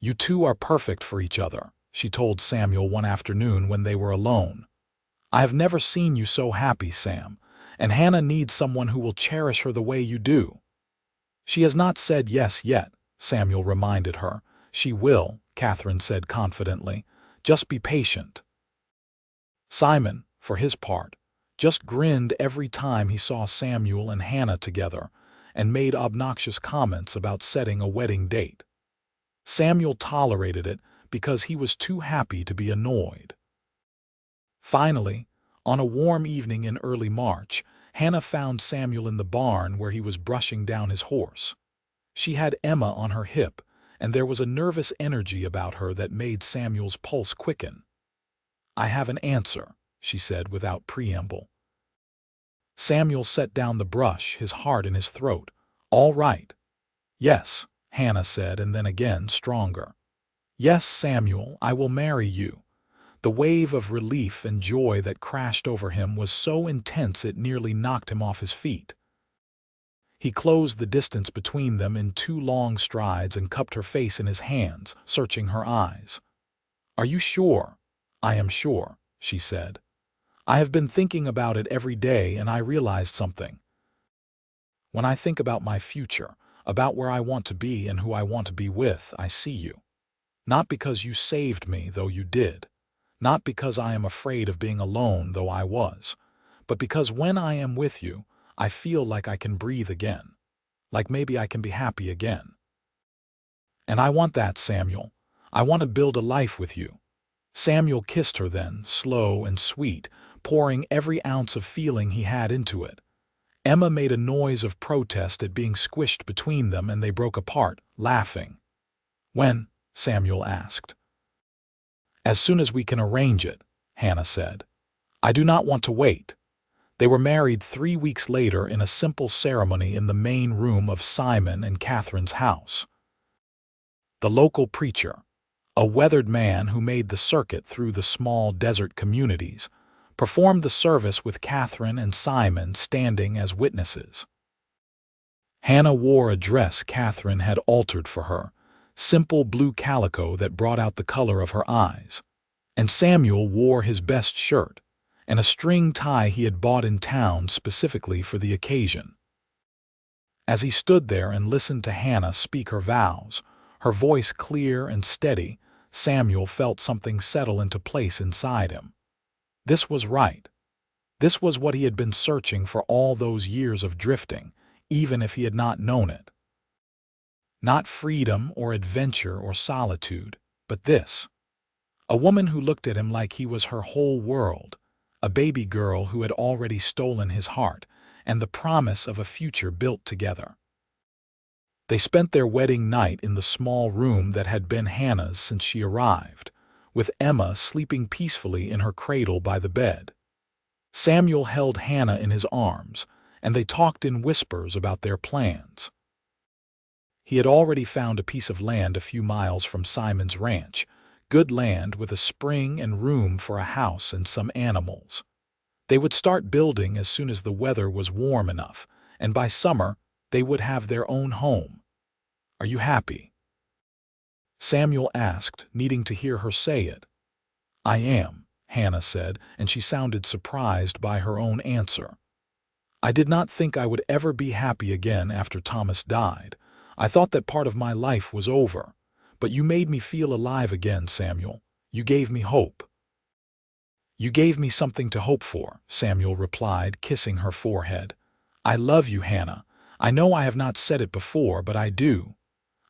You two are perfect for each other, she told Samuel one afternoon when they were alone. I have never seen you so happy, Sam, and Hannah needs someone who will cherish her the way you do. She has not said yes yet, Samuel reminded her. She will, Catherine said confidently. Just be patient. Simon, for his part, just grinned every time he saw Samuel and Hannah together and made obnoxious comments about setting a wedding date. Samuel tolerated it because he was too happy to be annoyed. Finally, on a warm evening in early March, Hannah found Samuel in the barn where he was brushing down his horse. She had Emma on her hip, and there was a nervous energy about her that made Samuel's pulse quicken. "I have an answer," she said without preamble. Samuel set down the brush, his heart in his throat. "All right." "Yes," Hannah said, and then again, stronger. "Yes, Samuel, I will marry you." The wave of relief and joy that crashed over him was so intense it nearly knocked him off his feet. He closed the distance between them in 2 long strides and cupped her face in his hands, searching her eyes. "Are you sure?" "I am sure," she said. "I have been thinking about it every day, and I realized something. When I think about my future, about where I want to be and who I want to be with, I see you. Not because you saved me, though you did. Not because I am afraid of being alone, though I was. But because when I am with you, I feel like I can breathe again. Like maybe I can be happy again. And I want that, Samuel. I want to build a life with you." Samuel kissed her then, slow and sweet, pouring every ounce of feeling he had into it. Emma made a noise of protest at being squished between them, and they broke apart, laughing. "When?" Samuel asked. "As soon as we can arrange it," Hannah said. "I do not want to wait." They were married 3 weeks later in a simple ceremony in the main room of Simon and Catherine's house. The local preacher, a weathered man who made the circuit through the small desert communities, performed the service with Catherine and Simon standing as witnesses. Hannah wore a dress Catherine had altered for her, simple blue calico that brought out the color of her eyes, and Samuel wore his best shirt and a string tie he had bought in town specifically for the occasion. As he stood there and listened to Hannah speak her vows, her voice clear and steady, Samuel felt something settle into place inside him. This was right. This was what he had been searching for all those years of drifting, even if he had not known it. Not freedom or adventure or solitude, but this. A woman who looked at him like he was her whole world, a baby girl who had already stolen his heart, and the promise of a future built together. They spent their wedding night in the small room that had been Hannah's since she arrived, with Emma sleeping peacefully in her cradle by the bed. Samuel held Hannah in his arms, and they talked in whispers about their plans. He had already found a piece of land a few miles from Simon's ranch, good land with a spring and room for a house and some animals. They would start building as soon as the weather was warm enough, and by summer they would have their own home. "Are you happy?" Samuel asked, needing to hear her say it. "I am," Hannah said, and she sounded surprised by her own answer. "I did not think I would ever be happy again after Thomas died. I thought that part of my life was over. But you made me feel alive again, Samuel. You gave me hope." "You gave me something to hope for," Samuel replied, kissing her forehead. "I love you, Hannah. I know I have not said it before, but I do.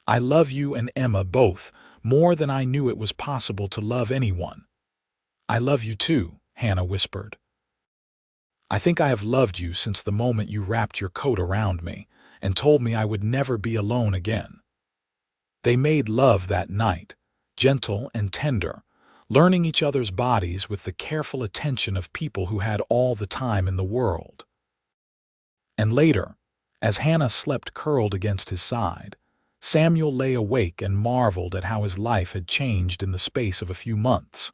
I love you and Emma both, more than I knew it was possible to love anyone." "I love you too," Hannah whispered. "I think I have loved you since the moment you wrapped your coat around me and told me I would never be alone again." They made love that night, gentle and tender, learning each other's bodies with the careful attention of people who had all the time in the world. And later, as Hannah slept curled against his side, Samuel lay awake and marveled at how his life had changed in the space of a few months.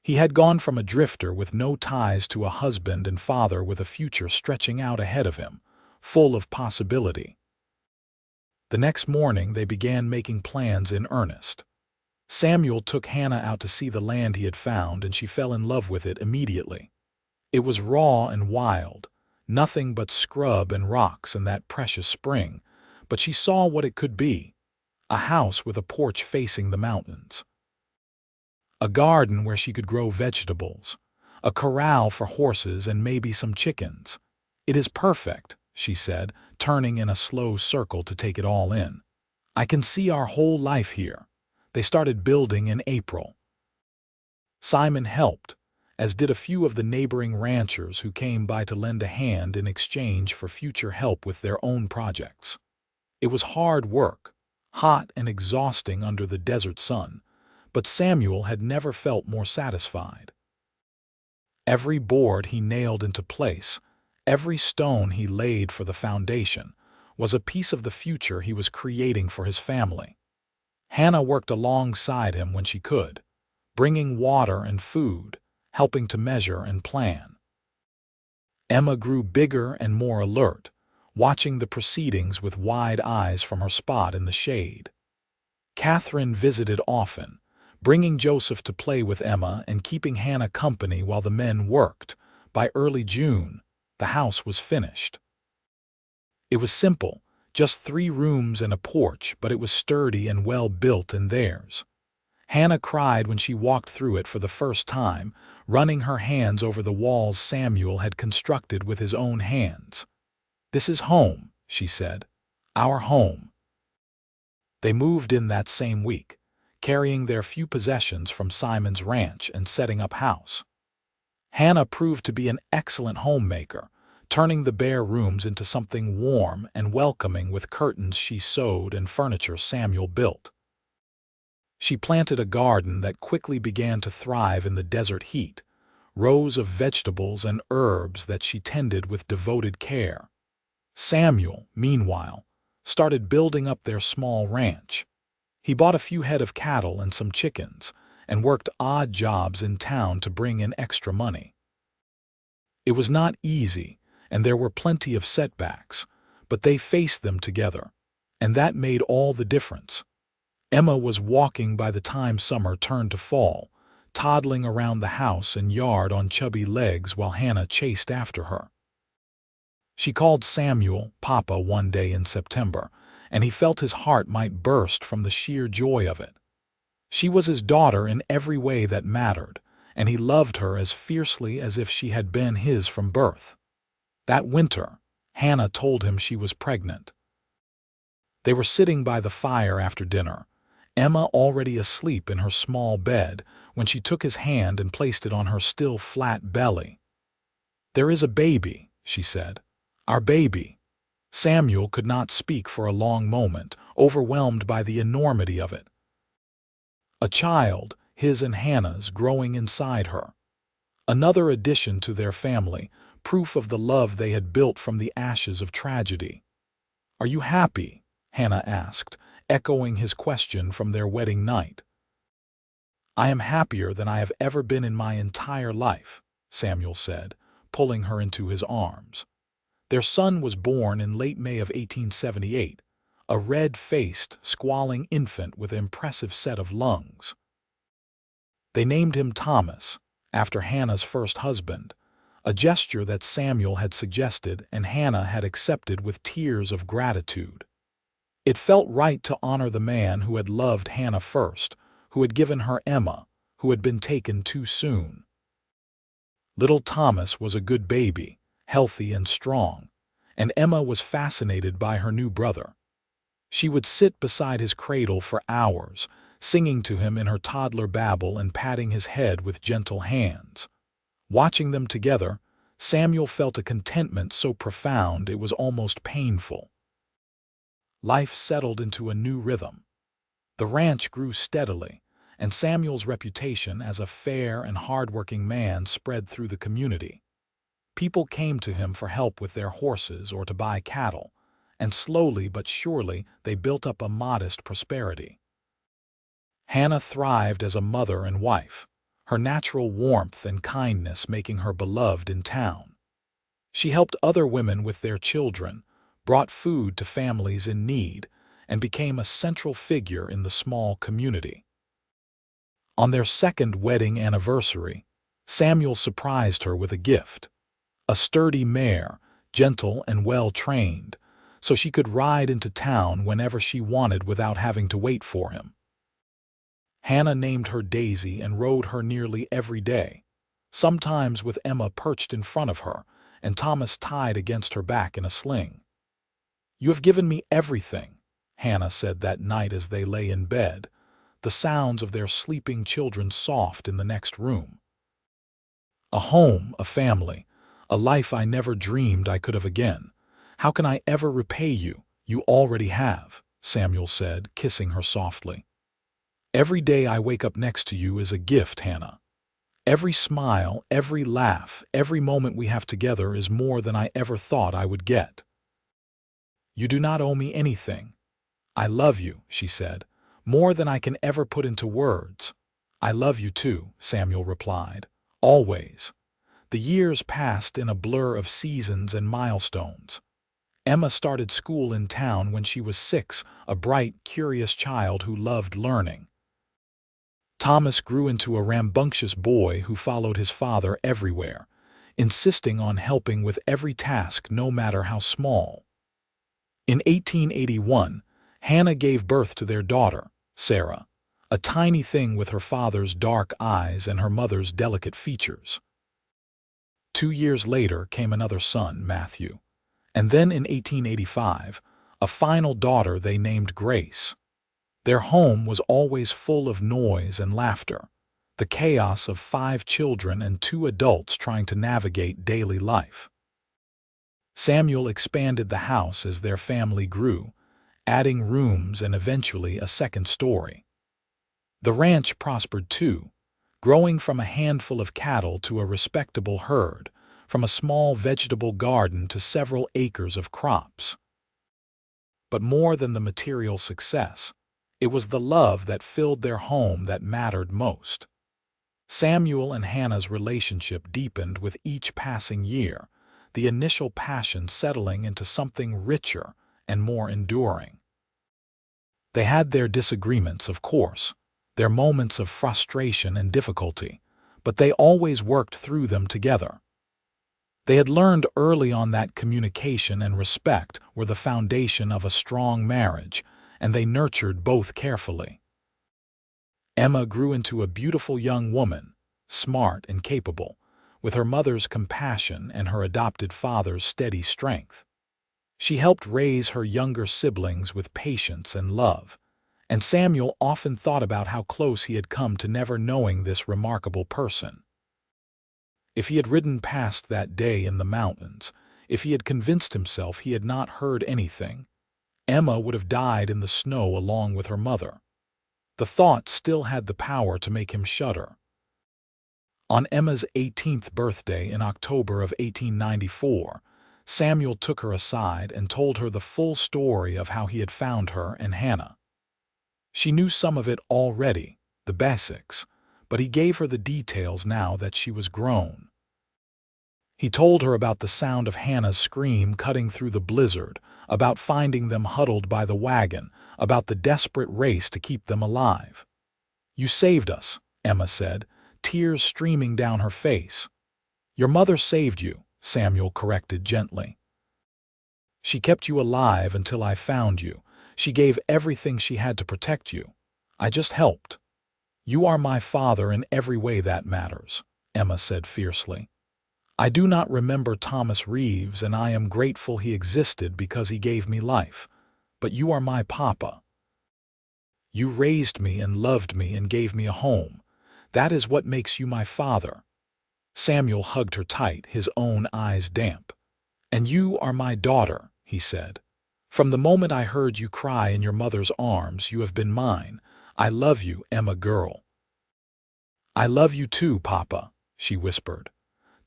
He had gone from a drifter with no ties to a husband and father with a future stretching out ahead of him, full of possibility. The next morning they began making plans in earnest. Samuel took Hannah out to see the land he had found, and she fell in love with it immediately. It was raw and wild, nothing but scrub and rocks and that precious spring, but she saw what it could be: a house with a porch facing the mountains, a garden where she could grow vegetables, a corral for horses and maybe some chickens. "It is perfect," she said, turning in a slow circle to take it all in. I can see our whole life here. They started building in April. Simon helped, as did a few of the neighboring ranchers who came by to lend a hand in exchange for future help with their own projects. It was hard work, hot and exhausting under the desert sun, but Samuel had never felt more satisfied. Every board he nailed into place, every stone he laid for the foundation, was a piece of the future he was creating for his family. Hannah worked alongside him when she could, bringing water and food, helping to measure and plan. Emma grew bigger and more alert, watching the proceedings with wide eyes from her spot in the shade. Catherine visited often, bringing Joseph to play with Emma and keeping Hannah company while the men worked. By early June, the house was finished. It was simple, just 3 rooms and a porch, but it was sturdy and well built in theirs. Hannah cried when she walked through it for the first time, running her hands over the walls Samuel had constructed with his own hands. "This is home," she said. "Our home." They moved in that same week, carrying their few possessions from Simon's ranch and setting up house. Hannah proved to be an excellent homemaker, turning the bare rooms into something warm and welcoming with curtains she sewed and furniture Samuel built. She planted a garden that quickly began to thrive in the desert heat, rows of vegetables and herbs that she tended with devoted care. Samuel, meanwhile, started building up their small ranch. He bought a few head of cattle and some chickens, and worked odd jobs in town to bring in extra money. It was not easy, and there were plenty of setbacks, but they faced them together, and that made all the difference. Emma was walking by the time summer turned to fall, toddling around the house and yard on chubby legs while Hannah chased after her. She called Samuel Papa one day in September, and he felt his heart might burst from the sheer joy of it. She was his daughter in every way that mattered, and he loved her as fiercely as if she had been his from birth. That winter, Hannah told him she was pregnant. They were sitting by the fire after dinner, Emma already asleep in her small bed, when she took his hand and placed it on her still flat belly. "There is a baby," she said. "Our baby." Samuel could not speak for a long moment, overwhelmed by the enormity of it. A child, his and Hannah's, growing inside her. Another addition to their family, proof of the love they had built from the ashes of tragedy. "Are you happy?" Hannah asked, echoing his question from their wedding night. "I am happier than I have ever been in my entire life," Samuel said, pulling her into his arms. Their son was born in late May of 1878, a red-faced, squalling infant with an impressive set of lungs. They named him Thomas, after Hannah's first husband, a gesture that Samuel had suggested and Hannah had accepted with tears of gratitude. It felt right to honor the man who had loved Hannah first, who had given her Emma, who had been taken too soon. Little Thomas was a good baby, healthy and strong, and Emma was fascinated by her new brother. She would sit beside his cradle for hours, singing to him in her toddler babble and patting his head with gentle hands. Watching them together, Samuel felt a contentment so profound it was almost painful. Life settled into a new rhythm. The ranch grew steadily, and Samuel's reputation as a fair and hard-working man spread through the community. People came to him for help with their horses or to buy cattle, and slowly but surely they built up a modest prosperity. Hannah thrived as a mother and wife, her natural warmth and kindness making her beloved in town. She helped other women with their children, brought food to families in need, and became a central figure in the small community. On their second wedding anniversary, Samuel surprised her with a gift, a sturdy mare, gentle and well-trained, so she could ride into town whenever she wanted without having to wait for him. Hannah named her Daisy and rode her nearly every day, sometimes with Emma perched in front of her and Thomas tied against her back in a sling. "You have given me everything," Hannah said that night as they lay in bed, the sounds of their sleeping children soft in the next room. A home, a family, a life I never dreamed I could have again. How can I ever repay you? You already have, Samuel said, kissing her softly. Every day I wake up next to you is a gift, Hannah. Every smile, every laugh, every moment we have together is more than I ever thought I would get. You do not owe me anything. I love you, she said, more than I can ever put into words. I love you too, Samuel replied. Always. The years passed in a blur of seasons and milestones. Emma started school in town when she was 6, a bright, curious child who loved learning. Thomas grew into a rambunctious boy who followed his father everywhere, insisting on helping with every task no matter how small. In 1881, Hannah gave birth to their daughter, Sarah, a tiny thing with her father's dark eyes and her mother's delicate features. 2 years later came another son, Matthew, and then in 1885, a final daughter they named Grace. Their home was always full of noise and laughter, the chaos of 5 children and 2 adults trying to navigate daily life. Samuel expanded the house as their family grew, adding rooms and eventually a second story. The ranch prospered too, growing from a handful of cattle to a respectable herd, from a small vegetable garden to several acres of crops. But more than the material success, it was the love that filled their home that mattered most. Samuel and Hannah's relationship deepened with each passing year, the initial passion settling into something richer and more enduring. They had their disagreements, of course, their moments of frustration and difficulty, but they always worked through them together. They had learned early on that communication and respect were the foundation of a strong marriage, and they nurtured both carefully. Emma grew into a beautiful young woman, smart and capable, with her mother's compassion and her adopted father's steady strength. She helped raise her younger siblings with patience and love, and Samuel often thought about how close he had come to never knowing this remarkable person. If he had ridden past that day in the mountains, if he had convinced himself he had not heard anything, Emma would have died in the snow along with her mother. The thought still had the power to make him shudder. On Emma's 18th birthday in October of 1894, Samuel took her aside and told her the full story of how he had found her and Hannah. She knew some of it already, the basics, but he gave her the details now that she was grown. He told her about the sound of Hannah's scream cutting through the blizzard, about finding them huddled by the wagon, about the desperate race to keep them alive. "You saved us," Emma said, tears streaming down her face. "Your mother saved you," Samuel corrected gently. "She kept you alive until I found you. She gave everything she had to protect you. I just helped." "You are my father in every way that matters," Emma said fiercely. "I do not remember Thomas Reeves, and I am grateful he existed because he gave me life. But you are my papa. You raised me and loved me and gave me a home. That is what makes you my father." Samuel hugged her tight, his own eyes damp. "And you are my daughter," he said. "From the moment I heard you cry in your mother's arms, you have been mine. I love you, Emma girl." "I love you too, Papa," she whispered.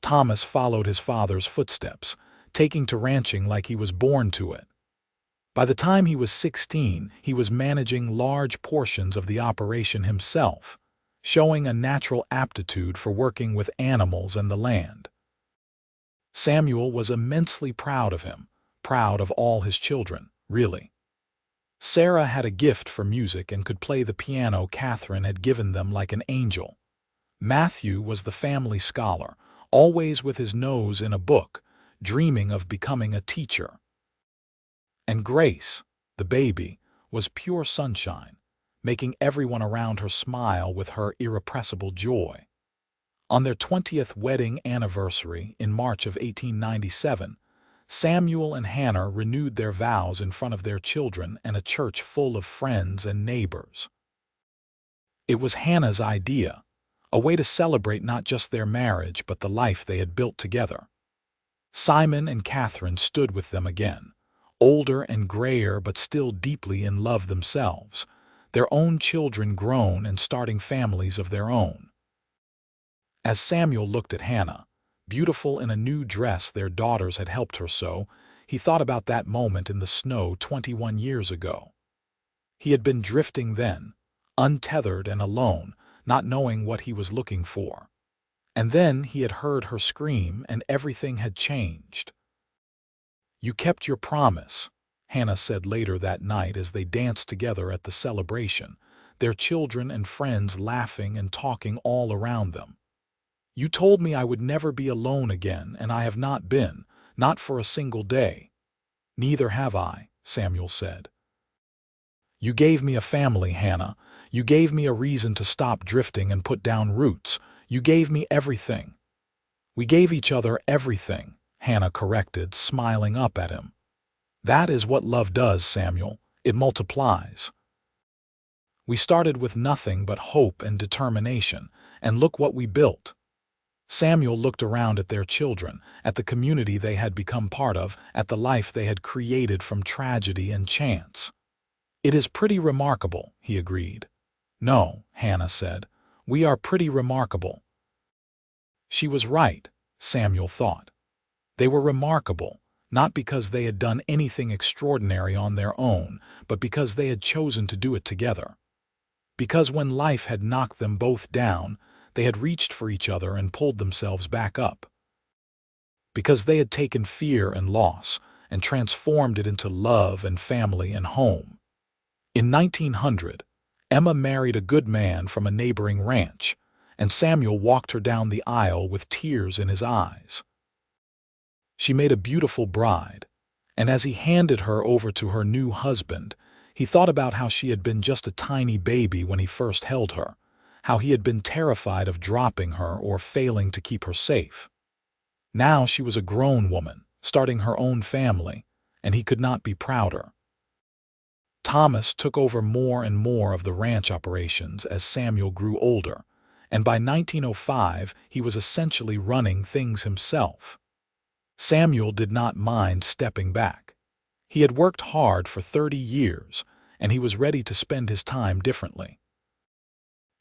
Thomas followed his father's footsteps, taking to ranching like he was born to it. By the time he was 16, he was managing large portions of the operation himself, showing a natural aptitude for working with animals and the land. Samuel was immensely proud of him, proud of all his children, really. Sarah had a gift for music and could play the piano Catherine had given them like an angel. Matthew was the family scholar, always with his nose in a book, dreaming of becoming a teacher. And Grace, the baby, was pure sunshine, making everyone around her smile with her irrepressible joy. On their 20th wedding anniversary in March of 1897, Samuel and Hannah renewed their vows in front of their children and a church full of friends and neighbors. It was Hannah's idea, a way to celebrate not just their marriage but the life they had built together. Simon and Catherine stood with them again, older and grayer but still deeply in love themselves, their own children grown and starting families of their own. As Samuel looked at Hannah, beautiful in a new dress their daughters had helped her sew, he thought about that moment in the snow 21 years ago. He had been drifting then, untethered and alone, not knowing what he was looking for. And then he had heard her scream and everything had changed. "You kept your promise," Hannah said later that night as they danced together at the celebration, their children and friends laughing and talking all around them. "You told me I would never be alone again, and I have not been, not for a single day." "Neither have I," Samuel said. "You gave me a family, Hannah. You gave me a reason to stop drifting and put down roots. You gave me everything." "We gave each other everything," Hannah corrected, smiling up at him. "That is what love does, Samuel. It multiplies. We started with nothing but hope and determination, and look what we built." Samuel looked around at their children, at the community they had become part of, at the life they had created from tragedy and chance. "It is pretty remarkable," he agreed. "No," Hannah said, "we are pretty remarkable." She was right, Samuel thought. They were remarkable, not because they had done anything extraordinary on their own, but because they had chosen to do it together. Because when life had knocked them both down, they had reached for each other and pulled themselves back up. Because they had taken fear and loss and transformed it into love and family and home. In 1900, Emma married a good man from a neighboring ranch, and Samuel walked her down the aisle with tears in his eyes. She made a beautiful bride, and as he handed her over to her new husband, he thought about how she had been just a tiny baby when he first held her, how he had been terrified of dropping her or failing to keep her safe. Now she was a grown woman, starting her own family, and he could not be prouder. Thomas took over more and more of the ranch operations as Samuel grew older, and by 1905 he was essentially running things himself. Samuel did not mind stepping back. He had worked hard for 30 years, and he was ready to spend his time differently.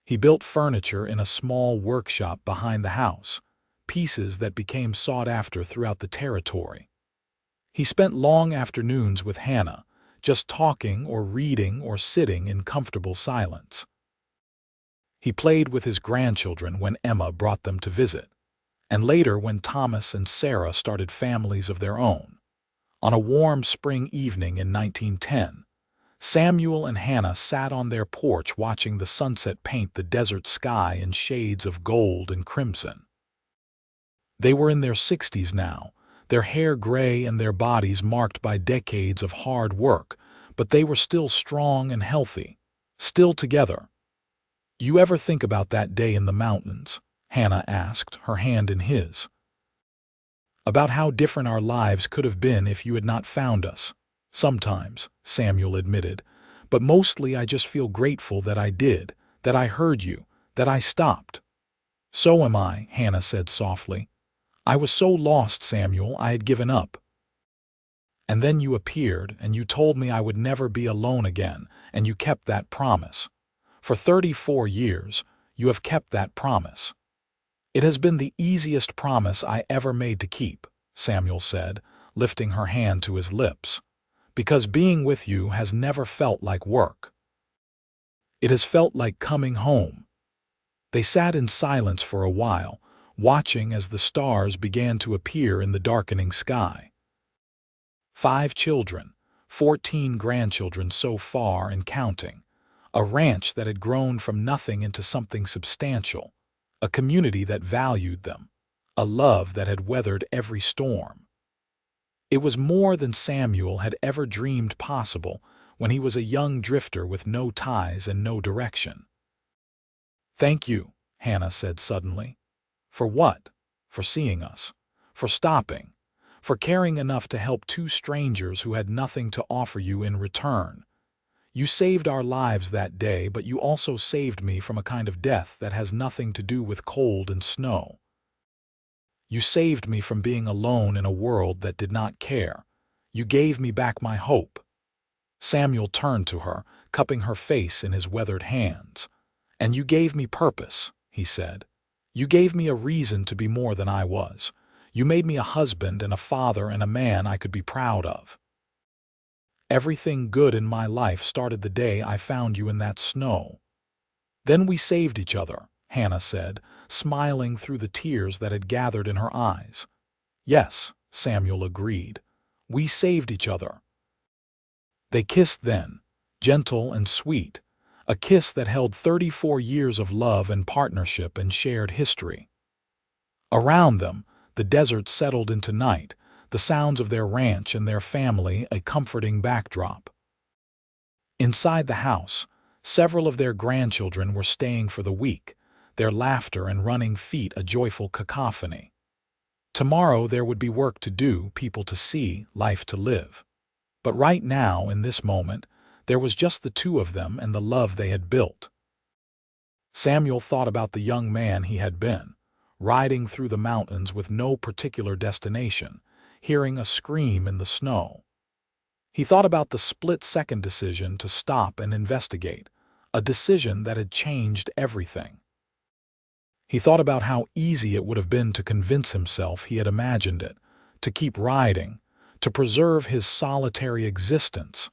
He built furniture in a small workshop behind the house, pieces that became sought after throughout the territory. He spent long afternoons with Hannah, just talking or reading or sitting in comfortable silence. He played with his grandchildren when Emma brought them to visit, and later when Thomas and Sarah started families of their own. On a warm spring evening in 1910, Samuel and Hannah sat on their porch watching the sunset paint the desert sky in shades of gold and crimson. They were in their 60s now, their hair gray and their bodies marked by decades of hard work, but they were still strong and healthy, still together. "You ever think about that day in the mountains?" Hannah asked, her hand in his. "About how different our lives could have been if you had not found us?" "Sometimes," Samuel admitted, "but mostly I just feel grateful that I did, that I heard you, that I stopped." "So am I," Hannah said softly. "I was so lost, Samuel, I had given up. And then you appeared, and you told me I would never be alone again, and you kept that promise. For 34 years, you have kept that promise." "It has been the easiest promise I ever made to keep," Samuel said, lifting her hand to his lips. "Because being with you has never felt like work. It has felt like coming home." They sat in silence for a while, watching as the stars began to appear in the darkening sky. 5 children, 14 grandchildren so far and counting. A ranch that had grown from nothing into something substantial. A community that valued them. A love that had weathered every storm. It was more than Samuel had ever dreamed possible when he was a young drifter with no ties and no direction. "Thank you," Hannah said suddenly. "For what?" "For seeing us. For stopping. for caring enough to help two strangers who had nothing to offer you in return. You saved our lives that day, but you also saved me from a kind of death that has nothing to do with cold and snow. You saved me from being alone in a world that did not care. You gave me back my hope." Samuel turned to her, cupping her face in his weathered hands. "And you gave me purpose," he said. "You gave me a reason to be more than I was. You made me a husband and a father and a man I could be proud of. Everything good in my life started the day I found you in that snow." "Then we saved each other," Hannah said, smiling through the tears that had gathered in her eyes. "Yes," Samuel agreed. "We saved each other." They kissed then, gentle and sweet, a kiss that held 34 years of love and partnership and shared history. Around them, the desert settled into night, the sounds of their ranch and their family a comforting backdrop. Inside the house, several of their grandchildren were staying for the week, their laughter and running feet a joyful cacophony. Tomorrow there would be work to do, people to see, life to live. But right now, in this moment, there was just the two of them and the love they had built. Samuel thought about the young man he had been, riding through the mountains with no particular destination, hearing a scream in the snow. He thought about the split-second decision to stop and investigate, a decision that had changed everything. He thought about how easy it would have been to convince himself he had imagined it, to keep riding, to preserve his solitary existence.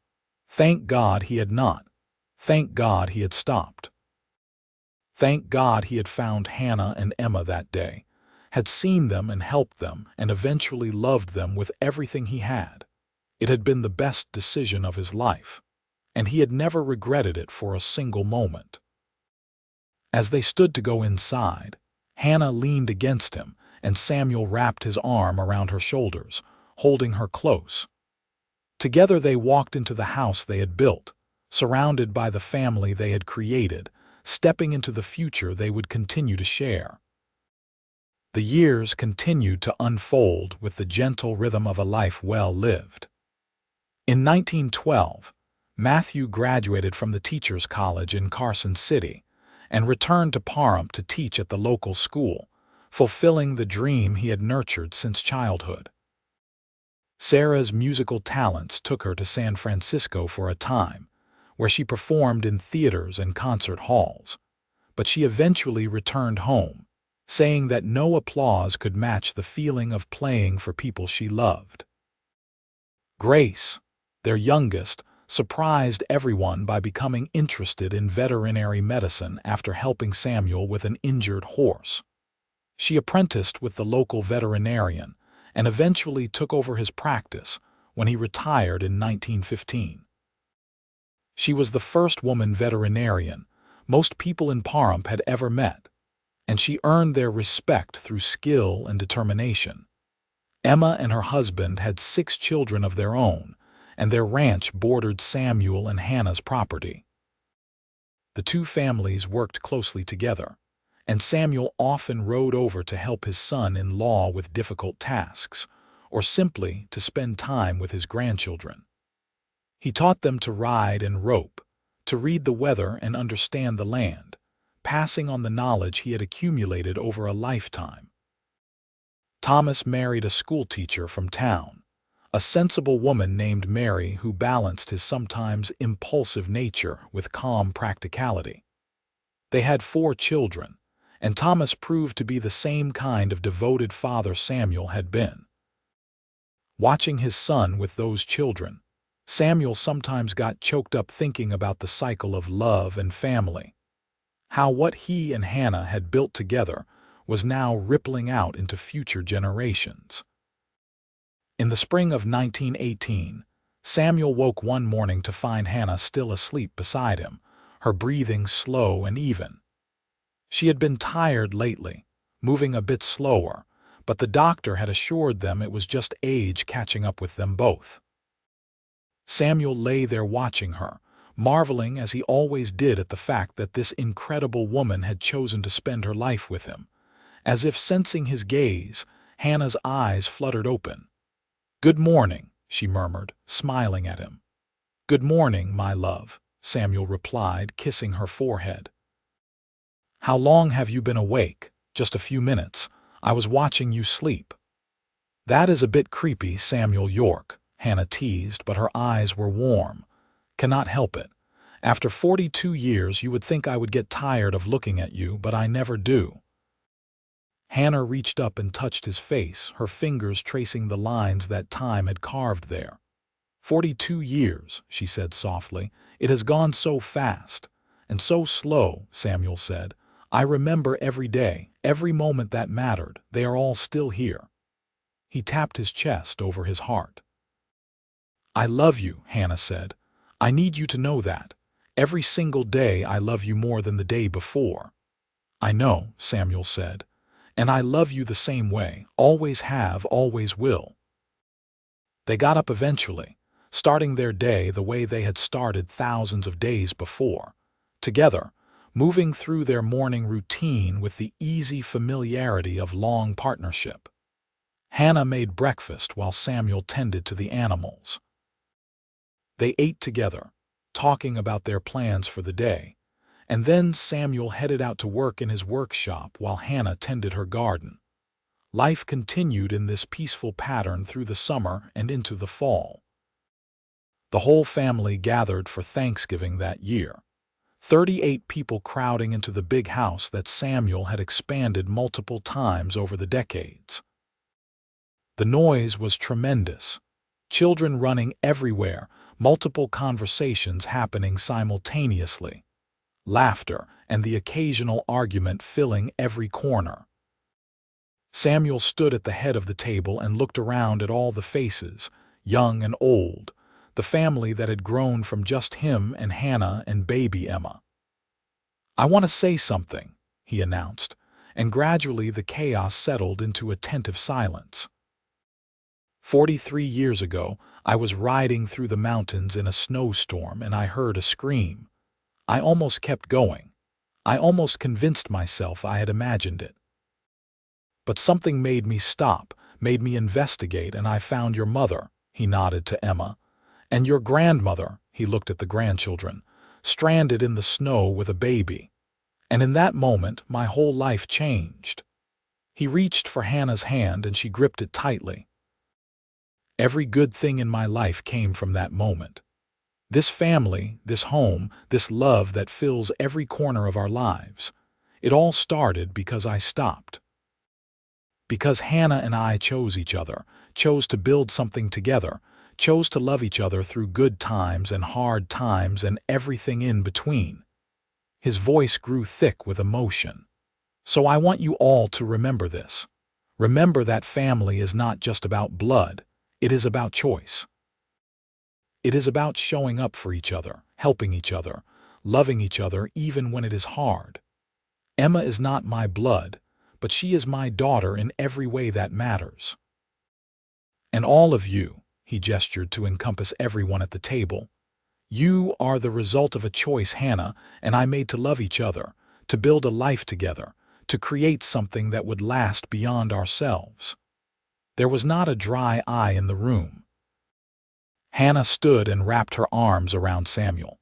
Thank God he had not. Thank God he had stopped. Thank God he had found Hannah and Emma that day, had seen them and helped them, and eventually loved them with everything he had. It had been the best decision of his life, and he had never regretted it for a single moment. As they stood to go inside, Hannah leaned against him, and Samuel wrapped his arm around her shoulders, holding her close. Together they walked into the house they had built, surrounded by the family they had created, stepping into the future they would continue to share. The years continued to unfold with the gentle rhythm of a life well lived. In 1912, Matthew graduated from the Teachers College in Carson City and returned to Pahrump to teach at the local school, fulfilling the dream he had nurtured since childhood. Sarah's musical talents took her to San Francisco for a time, where she performed in theaters and concert halls, but she eventually returned home, saying that no applause could match the feeling of playing for people she loved. Grace, their youngest, surprised everyone by becoming interested in veterinary medicine after helping Samuel with an injured horse. She apprenticed with the local veterinarian and eventually took over his practice when he retired in 1915. She was the first woman veterinarian most people in Pahrump had ever met, and she earned their respect through skill and determination. Emma and her husband had 6 children of their own, and their ranch bordered Samuel and Hannah's property. The two families worked closely together, and Samuel often rode over to help his son-in-law with difficult tasks, or simply to spend time with his grandchildren. He taught them to ride and rope, to read the weather and understand the land, passing on the knowledge he had accumulated over a lifetime. Thomas married a schoolteacher from town, a sensible woman named Mary who balanced his sometimes impulsive nature with calm practicality. They had 4 children, and Thomas proved to be the same kind of devoted father Samuel had been. Watching his son with those children, Samuel sometimes got choked up thinking about the cycle of love and family, how what he and Hannah had built together was now rippling out into future generations. In the spring of 1918, Samuel woke one morning to find Hannah still asleep beside him, her breathing slow and even. She had been tired lately, moving a bit slower, but the doctor had assured them it was just age catching up with them both. Samuel lay there watching her, marveling as he always did at the fact that this incredible woman had chosen to spend her life with him. As if sensing his gaze, Hannah's eyes fluttered open. "Good morning," she murmured, smiling at him. "Good morning, my love," Samuel replied, kissing her forehead. "How long have you been awake?" "Just a few minutes. I was watching you sleep." "That is a bit creepy, Samuel York," Hannah teased, but her eyes were warm. "Cannot help it. After 42 years you would think I would get tired of looking at you, but I never do." Hannah reached up and touched his face, her fingers tracing the lines that time had carved there. 42 years, she said softly. "It has gone so fast. And so slow," Samuel said. "I remember every day, every moment that mattered. They are all still here." He tapped his chest over his heart. "I love you," Hannah said. "I need you to know that. Every single day I love you more than the day before." "I know," Samuel said. "And I love you the same way. Always have, always will." They got up eventually, starting their day the way they had started thousands of days before. Together, moving through their morning routine with the easy familiarity of long partnership. Hannah made breakfast while Samuel tended to the animals. They ate together, talking about their plans for the day, and then Samuel headed out to work in his workshop while Hannah tended her garden. Life continued in this peaceful pattern through the summer and into the fall. The whole family gathered for Thanksgiving that year. 38 people crowding into the big house that Samuel had expanded multiple times over the decades. The noise was tremendous. Children running everywhere, multiple conversations happening simultaneously. Laughter and the occasional argument filling every corner. Samuel stood at the head of the table and looked around at all the faces, young and old, the family that had grown from just him and Hannah and baby Emma. "I want to say something," he announced, and gradually the chaos settled into attentive silence. 43 years ago, I was riding through the mountains in a snowstorm and I heard a scream. I almost kept going. I almost convinced myself I had imagined it. But something made me stop, made me investigate, and I found your mother," he nodded to Emma, "and your grandmother," he looked at the grandchildren, "stranded in the snow with a baby. And in that moment, my whole life changed." He reached for Hannah's hand and she gripped it tightly. "Every good thing in my life came from that moment. This family, this home, this love that fills every corner of our lives. It all started because I stopped. Because Hannah and I chose each other, chose to build something together, chose to love each other through good times and hard times and everything in between." His voice grew thick with emotion. "So I want you all to remember this. Remember that family is not just about blood. It is about choice. It is about showing up for each other, helping each other, loving each other even when it is hard. Emma is not my blood, but she is my daughter in every way that matters. And all of you," he gestured to encompass everyone at the table, "you are the result of a choice Hannah and I made to love each other, to build a life together, to create something that would last beyond ourselves." There was not a dry eye in the room. Hannah stood and wrapped her arms around Samuel.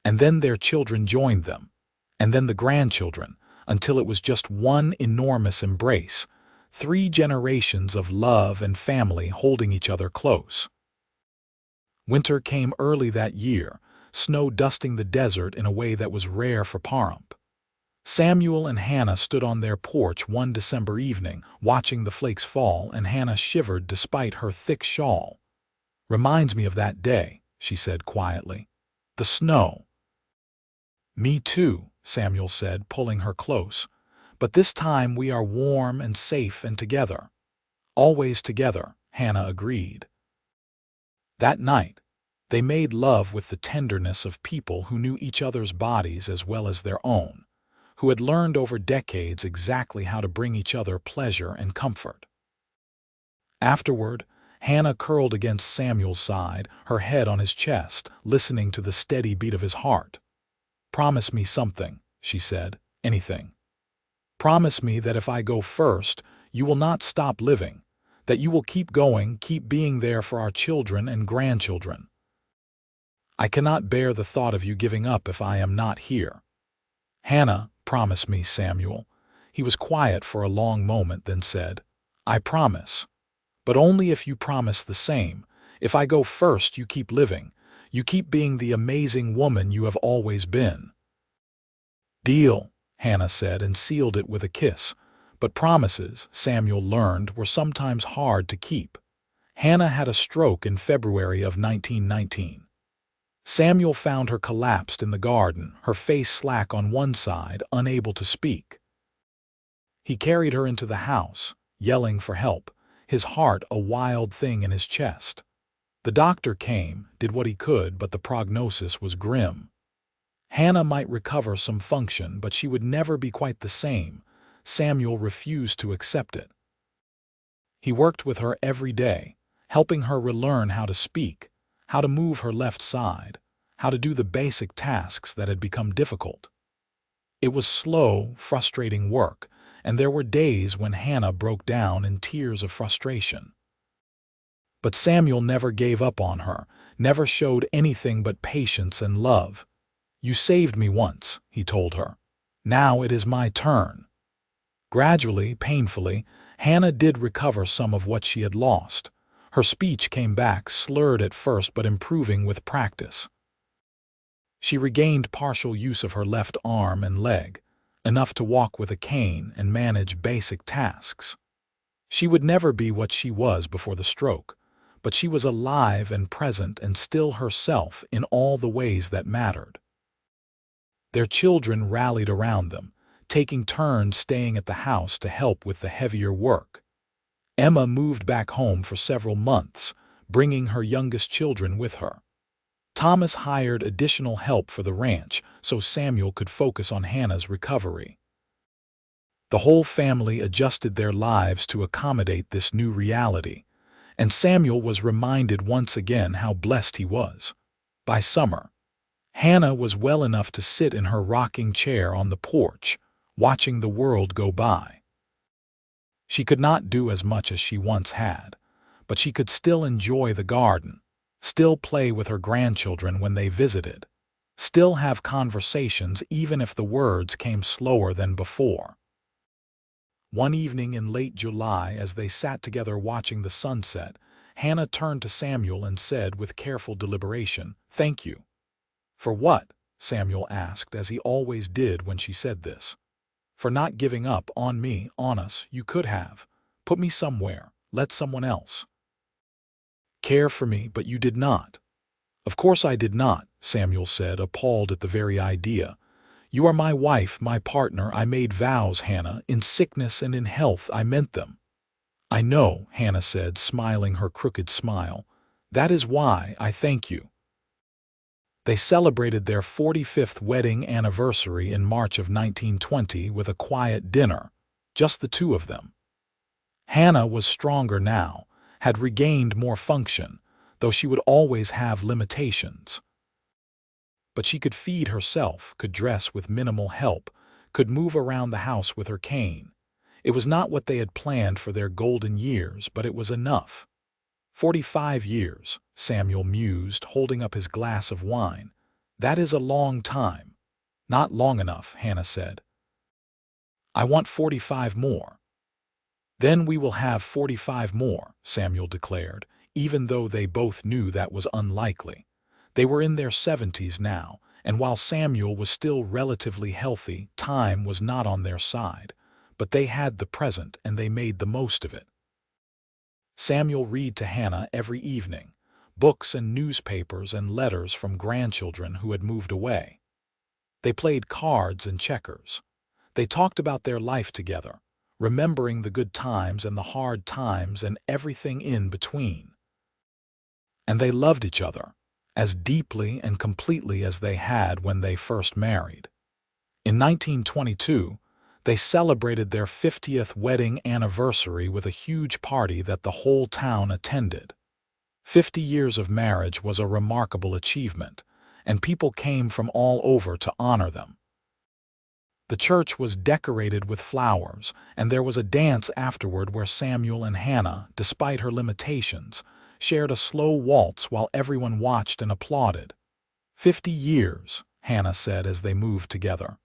And then their children joined them. And then the grandchildren, until it was just one enormous embrace, 3 generations of love and family holding each other close. Winter came early that year, snow dusting the desert in a way that was rare for Pahrump. Samuel and Hannah stood on their porch one December evening, watching the flakes fall, and Hannah shivered despite her thick shawl. "Reminds me of that day," she said quietly. "The snow." "Me too," Samuel said, pulling her close. "But this time we are warm and safe and together." "Always together," Hannah agreed. That night, they made love with the tenderness of people who knew each other's bodies as well as their own, who had learned over decades exactly how to bring each other pleasure and comfort. Afterward, Hannah curled against Samuel's side, her head on his chest, listening to the steady beat of his heart. "Promise me something," she said. "Anything. Promise me that if I go first, you will not stop living, that you will keep going, keep being there for our children and grandchildren. I cannot bear the thought of you giving up if I am not here. Hannah, promise me, Samuel. He was quiet for a long moment, then said, I promise. But only if you promise the same. If I go first, you keep living. You keep being the amazing woman you have always been. Deal, Hannah said, and sealed it with a kiss. But promises, Samuel learned, were sometimes hard to keep. Hannah had a stroke in February of 1919. Samuel found her collapsed in the garden, her face slack on one side, unable to speak. He carried her into the house, yelling for help, his heart a wild thing in his chest. The doctor came, did what he could, but the prognosis was grim. Hannah might recover some function, but she would never be quite the same. Samuel refused to accept it. He worked with her every day, helping her relearn how to speak, how to move her left side, how to do the basic tasks that had become difficult. It was slow, frustrating work, and there were days when Hannah broke down in tears of frustration. But Samuel never gave up on her, never showed anything but patience and love. You saved me once, he told her. Now it is my turn. Gradually, painfully, Hannah did recover some of what she had lost. Her speech came back, slurred at first but improving with practice. She regained partial use of her left arm and leg, enough to walk with a cane and manage basic tasks. She would never be what she was before the stroke, but she was alive and present and still herself in all the ways that mattered. Their children rallied around them, taking turns staying at the house to help with the heavier work. Emma moved back home for several months, bringing her youngest children with her. Thomas hired additional help for the ranch so Samuel could focus on Hannah's recovery. The whole family adjusted their lives to accommodate this new reality, and Samuel was reminded once again how blessed he was. By summer, Hannah was well enough to sit in her rocking chair on the porch, watching the world go by. She could not do as much as she once had, but she could still enjoy the garden, still play with her grandchildren when they visited, still have conversations even if the words came slower than before. One evening in late July, as they sat together watching the sunset, Hannah turned to Samuel and said with careful deliberation, "Thank you." "For what?" Samuel asked, as he always did when she said this. "For not giving up on me, on us. You could have. Put me somewhere. Let someone else care for me, but you did not." "Of course I did not," Samuel said, appalled at the very idea. "You are my wife, my partner. I made vows, Hannah. In sickness and in health I meant them." "I know," Hannah said, smiling her crooked smile. "That is why I thank you." They celebrated their 45th wedding anniversary in March of 1920 with a quiet dinner, just the two of them. Hannah was stronger now, had regained more function, though she would always have limitations. But she could feed herself, could dress with minimal help, could move around the house with her cane. It was not what they had planned for their golden years, but it was enough. 45 years, Samuel mused, holding up his glass of wine. That is a long time. Not long enough, Hannah said. I want 45 more. Then we will have 45 more, Samuel declared, even though they both knew that was unlikely. They were in their 70s now, and while Samuel was still relatively healthy, time was not on their side. But they had the present and they made the most of it. Samuel read to Hannah every evening, books and newspapers and letters from grandchildren who had moved away. They played cards and checkers. They talked about their life together, remembering the good times and the hard times and everything in between. And they loved each other, as deeply and completely as they had when they first married. In 1922, they celebrated their 50th wedding anniversary with a huge party that the whole town attended. 50 years of marriage was a remarkable achievement, and people came from all over to honor them. The church was decorated with flowers, and there was a dance afterward where Samuel and Hannah, despite her limitations, shared a slow waltz while everyone watched and applauded. 50 years, Hannah said as they moved together.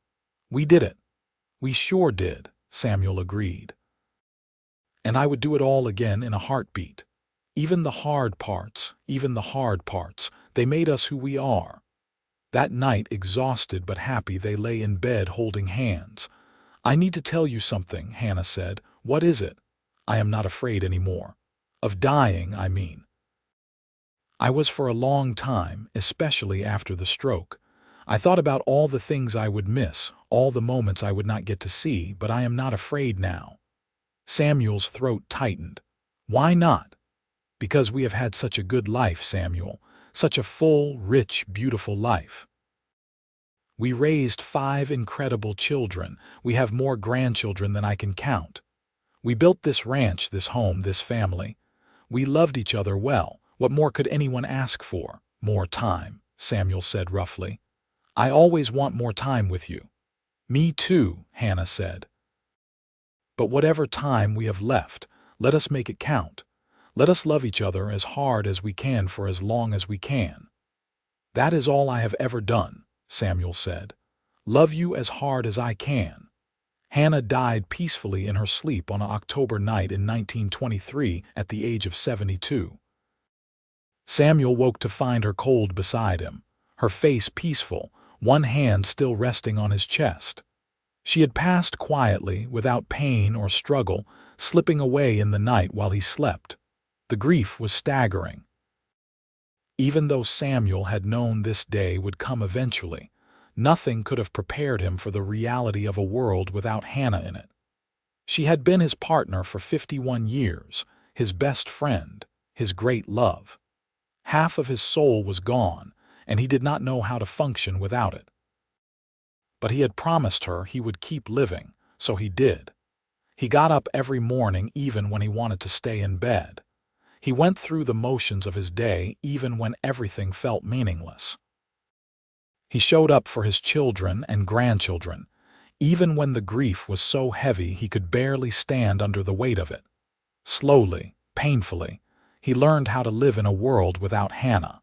We did it. We sure did, Samuel agreed. And I would do it all again in a heartbeat. Even the hard parts, they made us who we are. That night, exhausted but happy, they lay in bed holding hands. I need to tell you something, Hannah said. What is it? I am not afraid anymore. Of dying, I mean. I was for a long time, especially after the stroke. I thought about all the things I would miss, all the moments I would not get to see, but I am not afraid now. Samuel's throat tightened. Why not? Because we have had such a good life, Samuel. Such a full, rich, beautiful life. We raised 5 incredible children. We have more grandchildren than I can count. We built this ranch, this home, this family. We loved each other well. What more could anyone ask for? More time, Samuel said roughly. I always want more time with you. Me too, Hannah said. But whatever time we have left, let us make it count. Let us love each other as hard as we can for as long as we can. That is all I have ever done, Samuel said. Love you as hard as I can. Hannah died peacefully in her sleep on an October night in 1923 at the age of 72. Samuel woke to find her cold beside him, her face peaceful, one hand still resting on his chest. She had passed quietly, without pain or struggle, slipping away in the night while he slept. The grief was staggering. Even though Samuel had known this day would come eventually, nothing could have prepared him for the reality of a world without Hannah in it. She had been his partner for 51 years, his best friend, his great love. Half of his soul was gone, and he did not know how to function without it. But he had promised her he would keep living, so he did. He got up every morning even when he wanted to stay in bed. He went through the motions of his day even when everything felt meaningless. He showed up for his children and grandchildren, even when the grief was so heavy he could barely stand under the weight of it. Slowly, painfully, he learned how to live in a world without Hannah.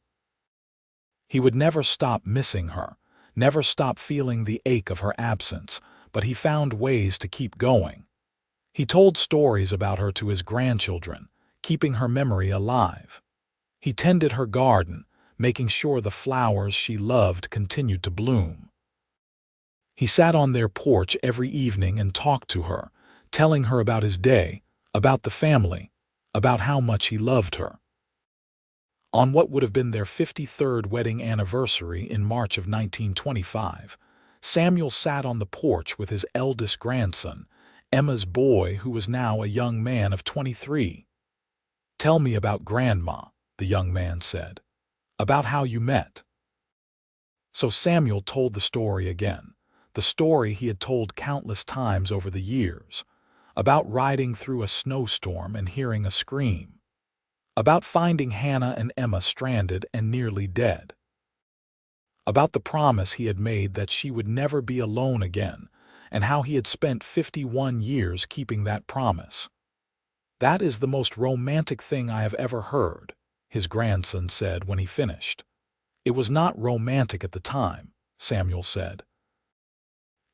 He would never stop missing her, never stop feeling the ache of her absence, but he found ways to keep going. He told stories about her to his grandchildren, keeping her memory alive. He tended her garden, making sure the flowers she loved continued to bloom. He sat on their porch every evening and talked to her, telling her about his day, about the family, about how much he loved her. On what would have been their 53rd wedding anniversary in March of 1925, Samuel sat on the porch with his eldest grandson, Emma's boy, who was now a young man of 23. Tell me about Grandma, the young man said. About how you met. So Samuel told the story again, the story he had told countless times over the years, about riding through a snowstorm and hearing a scream, about finding Hannah and Emma stranded and nearly dead, about the promise he had made that she would never be alone again, and how he had spent 51 years keeping that promise. That is the most romantic thing I have ever heard, his grandson said when he finished. It was not romantic at the time, Samuel said.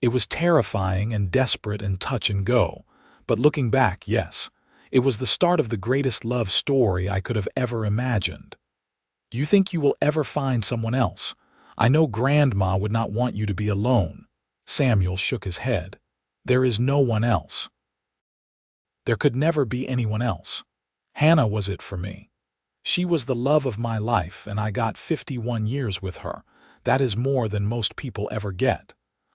It was terrifying and desperate and touch and go, but looking back, yes, it was the start of the greatest love story I could have ever imagined. Do you think you will ever find someone else? I know Grandma would not want you to be alone. Samuel shook his head. There is no one else. There could never be anyone else. Hannah was it for me. She was the love of my life, and I got 51 years with her. That is more than most people ever get.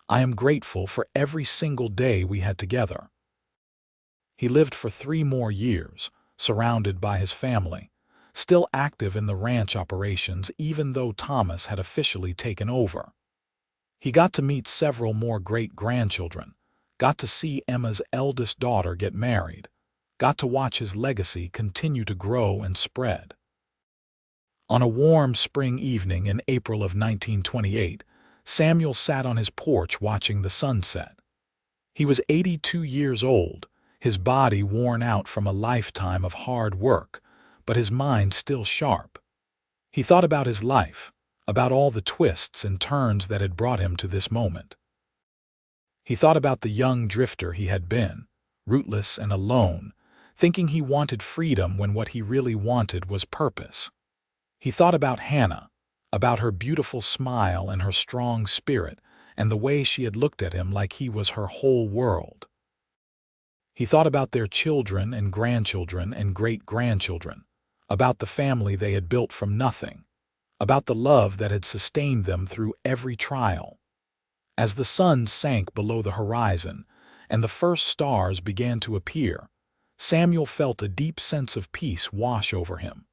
I am grateful for every single day we had together. He lived for 3 more years, surrounded by his family, still active in the ranch operations even though Thomas had officially taken over. He got to meet several more great-grandchildren, got to see Emma's eldest daughter get married, got to watch his legacy continue to grow and spread. On a warm spring evening in April of 1928, Samuel sat on his porch watching the sunset. He was 82 years old, his body worn out from a lifetime of hard work, but his mind still sharp. He thought about his life, about all the twists and turns that had brought him to this moment. He thought about the young drifter he had been, rootless and alone, thinking he wanted freedom when what he really wanted was purpose. He thought about Hannah, about her beautiful smile and her strong spirit, and the way she had looked at him like he was her whole world. He thought about their children and grandchildren and great-grandchildren, about the family they had built from nothing, about the love that had sustained them through every trial. As the sun sank below the horizon and the first stars began to appear, Samuel felt a deep sense of peace wash over him.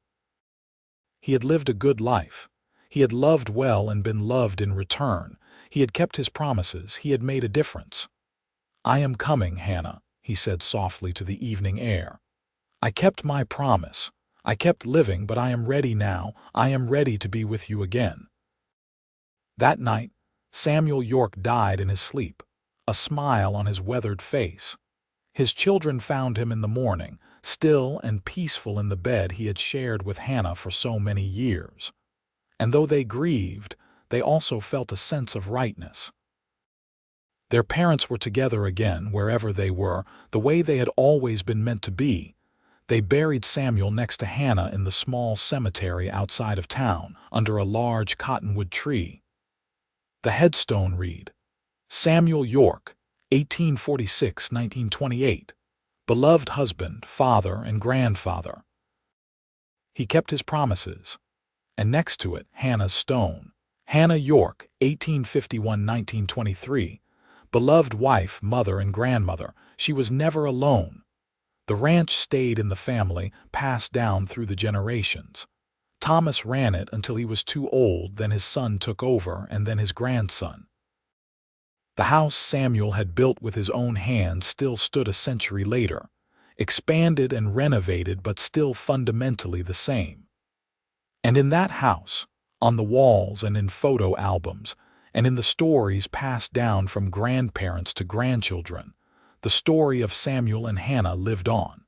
He had lived a good life. He had loved well and been loved in return. He had kept his promises. He had made a difference. "I am coming, Hannah," he said softly to the evening air. "I kept my promise. I kept living, but I am ready now. I am ready to be with you again." That night, Samuel York died in his sleep, a smile on his weathered face. His children found him in the morning, still and peaceful in the bed he had shared with Hannah for so many years. And though they grieved, they also felt a sense of rightness. Their parents were together again, wherever they were, the way they had always been meant to be. They buried Samuel next to Hannah in the small cemetery outside of town, under a large cottonwood tree. The headstone read, "Samuel York, 1846–1928, beloved husband, father, and grandfather." He kept his promises. And next to it, Hannah's stone, "Hannah York, 1851–1923, beloved wife, mother, and grandmother. She was never alone." The ranch stayed in the family, passed down through the generations. Thomas ran it until he was too old, then his son took over, and then his grandson. The house Samuel had built with his own hands still stood a century later, expanded and renovated but still fundamentally the same. And in that house, on the walls and in photo albums, and in the stories passed down from grandparents to grandchildren, the story of Samuel and Hannah lived on.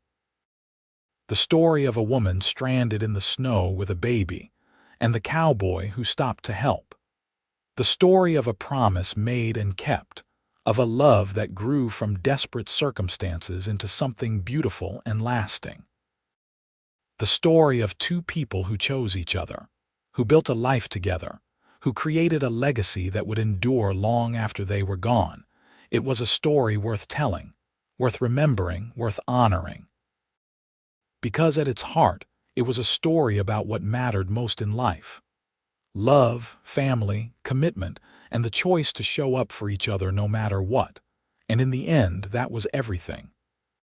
The story of a woman stranded in the snow with a baby, and the cowboy who stopped to help. The story of a promise made and kept, of a love that grew from desperate circumstances into something beautiful and lasting. The story of two people who chose each other, who built a life together, who created a legacy that would endure long after they were gone. It was a story worth telling, worth remembering, worth honoring. Because at its heart, it was a story about what mattered most in life: love, family, commitment, and the choice to show up for each other no matter what. And in the end, that was everything.